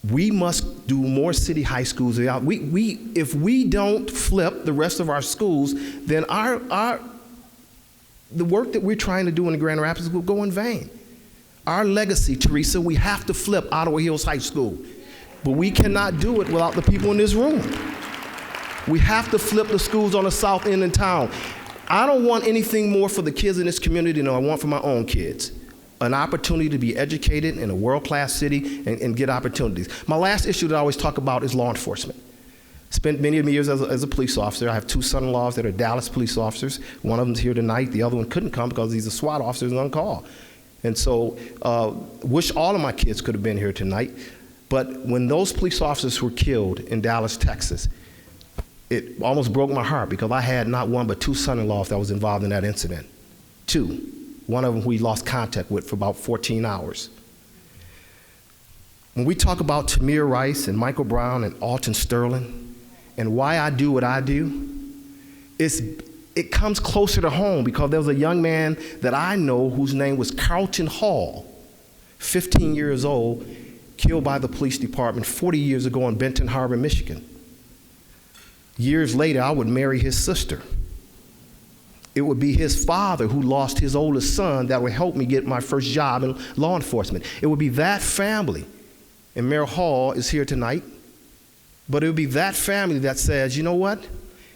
Speaker 21: We must do more city high schools. If we don't flip the rest of our schools, then the work that we're trying to do in the Grand Rapids will go in vain. Our legacy, Teresa, we have to flip Ottawa Hills High School. But we cannot do it without the people in this room. We have to flip the schools on the south end of town. I don't want anything more for the kids in this community than I want for my own kids. An opportunity to be educated in a world-class city and get opportunities. My last issue that I always talk about is law enforcement. Spent many years as a police officer. I have two son-in-laws that are Dallas police officers. One of them's here tonight. The other one couldn't come because he's a SWAT officer and on call. And so, wish all of my kids could have been here tonight. But when those police officers were killed in Dallas, Texas, it almost broke my heart because I had not one but two son-in-laws that was involved in that incident. Two. One of them we lost contact with for about 14 hours. When we talk about Tamir Rice and Michael Brown and Alton Sterling and why I do what I do, it comes closer to home because there was a young man that I know whose name was Carlton Hall, 15 years old, killed by the police department 40 years ago in Benton Harbor, Michigan. Years later, I would marry his sister. It would be his father who lost his oldest son that would help me get my first job in law enforcement. It would be that family, and Mayor Hall is here tonight, but it would be that family that says, you know what?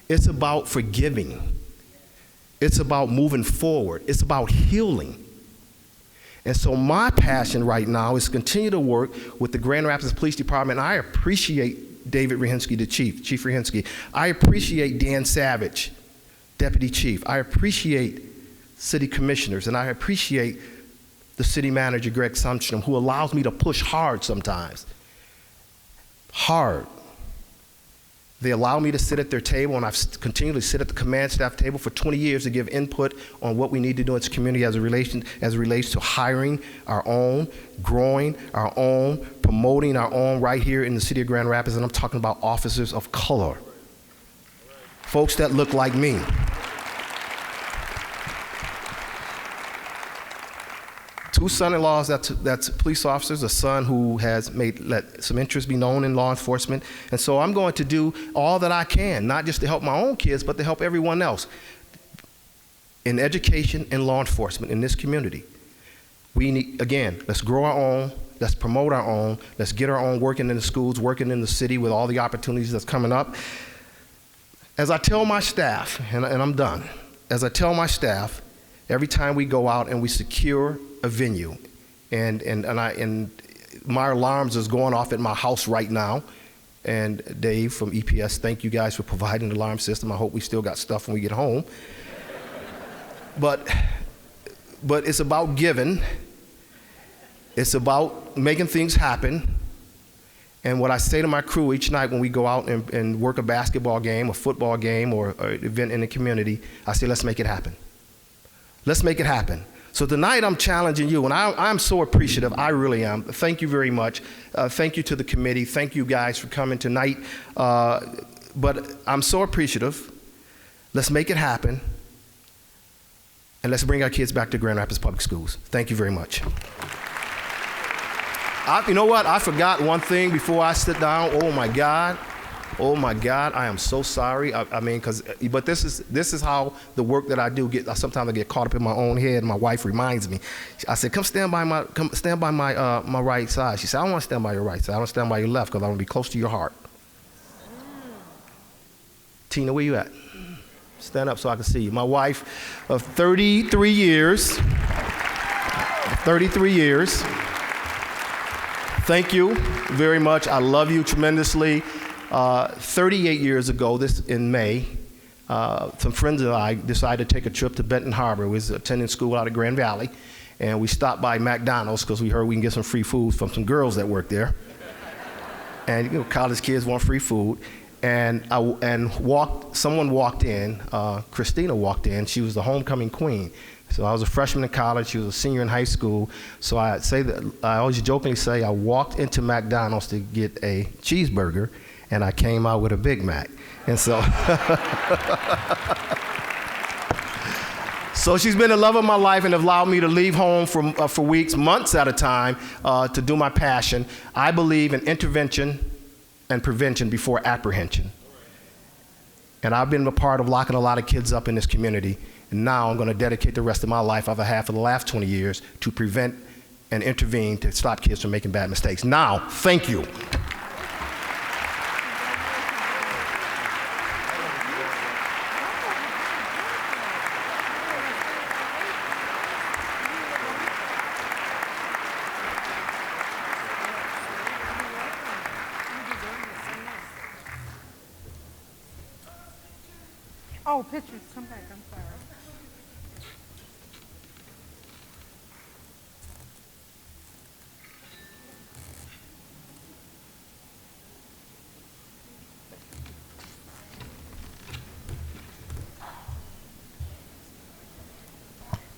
Speaker 21: It's about forgiving. It's about moving forward. It's about healing. And so my passion right now is to continue to work with the Grand Rapids Police Department. I appreciate David Rahinsky, the Chief Rahinsky. I appreciate Dan Savage, Deputy Chief. I appreciate city commissioners, and I appreciate the city manager, Greg Sundstrom, who allows me to push hard sometimes. Hard. They allow me to sit at their table, and I've continued to sit at the command staff table for 20 years to give input on what we need to do in this community as it relates to hiring our own, growing our own, promoting our own right here in the city of Grand Rapids, and I'm talking about officers of color. Folks that look like me. Two son-in-laws that's police officers, a son who has let some interest be known in law enforcement. And so I'm going to do all that I can, not just to help my own kids, but to help everyone else in education and law enforcement in this community. We need, again, let's grow our own, let's promote our own, let's get our own working in the schools, working in the city with all the opportunities that's coming up. As I tell my staff, and I'm done, as I tell my staff, every time we go out and we secure a venue, and my alarms is going off at my house right now, and Dave from EPS, thank you guys for providing the alarm system. I hope we still got stuff when we get home. But it's about giving. It's about making things happen. And what I say to my crew each night when we go out and work a basketball game, a football game, or an event in the community, I say, let's make it happen. Let's make it happen. So tonight I'm challenging you, and I'm so appreciative. I really am. Thank you very much. Thank you to the committee. Thank you guys for coming tonight. But I'm so appreciative. Let's make it happen. And let's bring our kids back to Grand Rapids Public Schools. Thank you very much. You know what? I forgot one thing before I sit down. Oh my God. Oh my God, I am so sorry. But this is how the work that I do sometimes I get caught up in my own head. My wife reminds me. I said, come stand by my right side. She said, I don't want to stand by your right side. I want to stand by your left because I want to be close to your heart. Tina, where you at? Stand up so I can see you. My wife of 33 years. 33 years. Thank you very much. I love you tremendously. 38 years ago, this in May, some friends and I decided to take a trip to Benton Harbor. We was attending school out of Grand Valley, and we stopped by McDonald's because we heard we can get some free food from some girls that work there. And college kids want free food. And someone walked in, Christina walked in. She was the homecoming queen. So I was a freshman in college. She was a senior in high school. So I always jokingly say I walked into McDonald's to get a cheeseburger, and I came out with a Big Mac. And so, So she's been the love of my life and allowed me to leave home for weeks, months at a time, to do my passion. I believe in intervention and prevention before apprehension. And I've been a part of locking a lot of kids up in this community. And now I'm going to dedicate the rest of my life, I've had for the last 20 years, to prevent and intervene to stop kids from making bad mistakes. Now, thank you.
Speaker 2: Oh, pictures, come back, I'm sorry.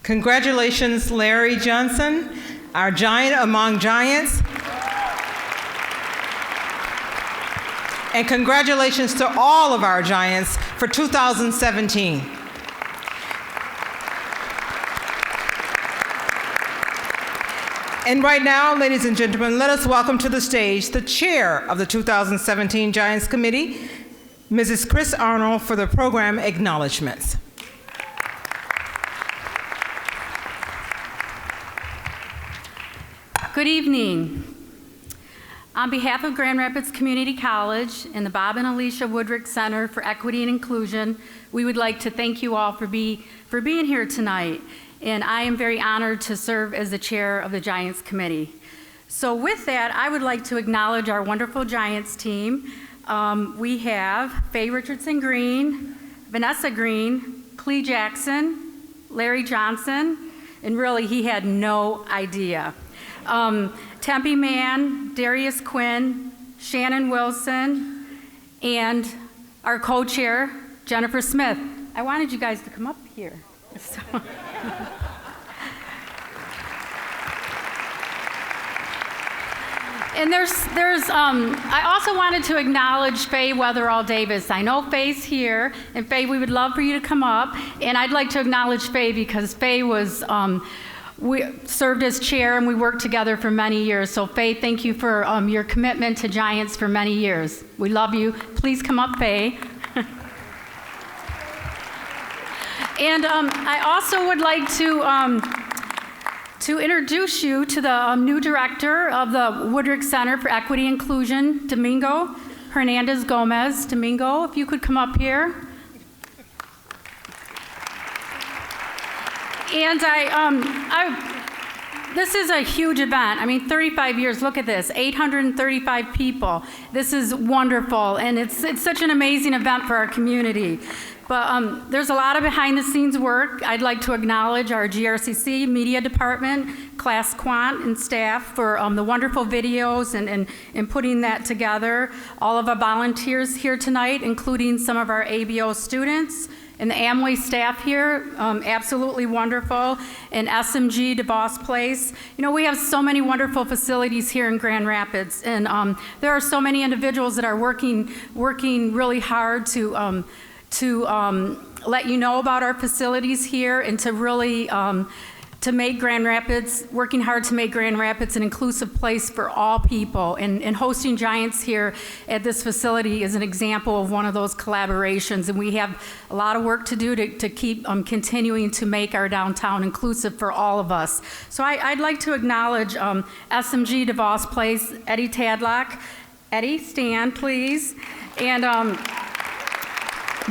Speaker 2: Congratulations, Larry Johnson, our giant among giants. And congratulations to all of our giants for 2017. And right now, ladies and gentlemen, let us welcome to the stage the chair of the 2017 Giants Committee, Mrs. Chris Arnold, for the program acknowledgments.
Speaker 3: Good evening. On behalf of Grand Rapids Community College and the Bob and Alicia Woodrick Center for Equity and Inclusion, we would like to thank you all for being here tonight. And I am very honored to serve as the chair of the Giants Committee. So with that, I would like to acknowledge our wonderful Giants team. We have Faye Richardson Green, Vanessa Green, Clee Jackson, Larry Johnson, and really he had no idea. Tempe Mann, Darius Quinn, Shannon Wilson, and our co-chair, Jennifer Smith. I wanted you guys to come up here. So. And I also wanted to acknowledge Faye Weatherall Davis. I know Faye's here, and Faye, we would love for you to come up. And I'd like to acknowledge Faye because Faye was, we served as chair and we worked together for many years. So Faye, thank you for your commitment to Giants for many years. We love you. Please come up, Faye. And I also would like to introduce you to the new director of the Woodrick Center for Equity and Inclusion, Domingo Hernandez Gomez. Domingo, if you could come up here. And this is a huge event. I mean, 35 years, look at this, 835 people. This is wonderful, and it's such an amazing event for our community. But there's a lot of behind the scenes work. I'd like to acknowledge our GRCC media department, Class Quant and staff for the wonderful videos and putting that together. All of our volunteers here tonight, including some of our ABO students, and the Amway staff here, absolutely wonderful, and SMG DeVos Place. You know, we have so many wonderful facilities here in Grand Rapids, and there are so many individuals that are working really hard to let you know about our facilities here and to really to make Grand Rapids, working hard to make Grand Rapids an inclusive place for all people. And hosting Giants here at this facility is an example of one of those collaborations. And we have a lot of work to do to keep continuing to make our downtown inclusive for all of us. So I'd like to acknowledge SMG DeVos Place, Eddie Tadlock. Eddie, stand, please. And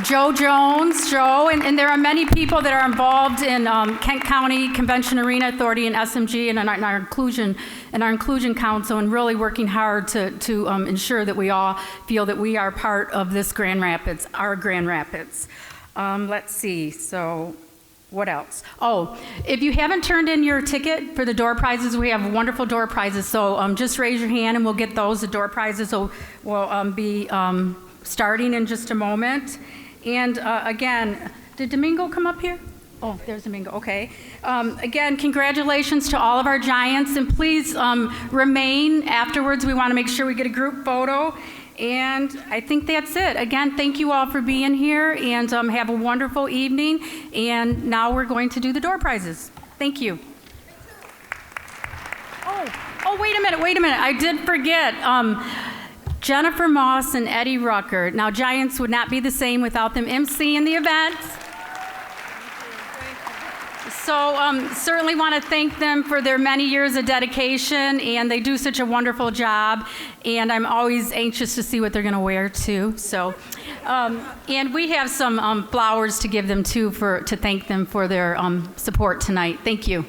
Speaker 3: Joe Jones, and there are many people that are involved in Kent County Convention Arena Authority and SMG and our inclusion council, and really working hard to ensure that we all feel that we are part of this Grand Rapids, our Grand Rapids. Let's see, so what else? Oh, if you haven't turned in your ticket for the door prizes, we have wonderful door prizes, so just raise your hand and we'll get those. The door prizes will be starting in just a moment. And again, did Domingo come up here? Oh, there's Domingo, okay. Again, congratulations to all of our Giants, and please remain afterwards. We want to make sure we get a group photo. And I think that's it. Again, thank you all for being here, and have a wonderful evening. And now we're going to do the door prizes. Thank you. Oh, wait a minute. I did forget. Jennifer Moss and Eddie Rucker. Now, Giants would not be the same without them emceeing the event. So certainly want to thank them for their many years of dedication, and they do such a wonderful job, and I'm always anxious to see what they're going to wear too. So, and we have some flowers to give them too to thank them for their support tonight. Thank you.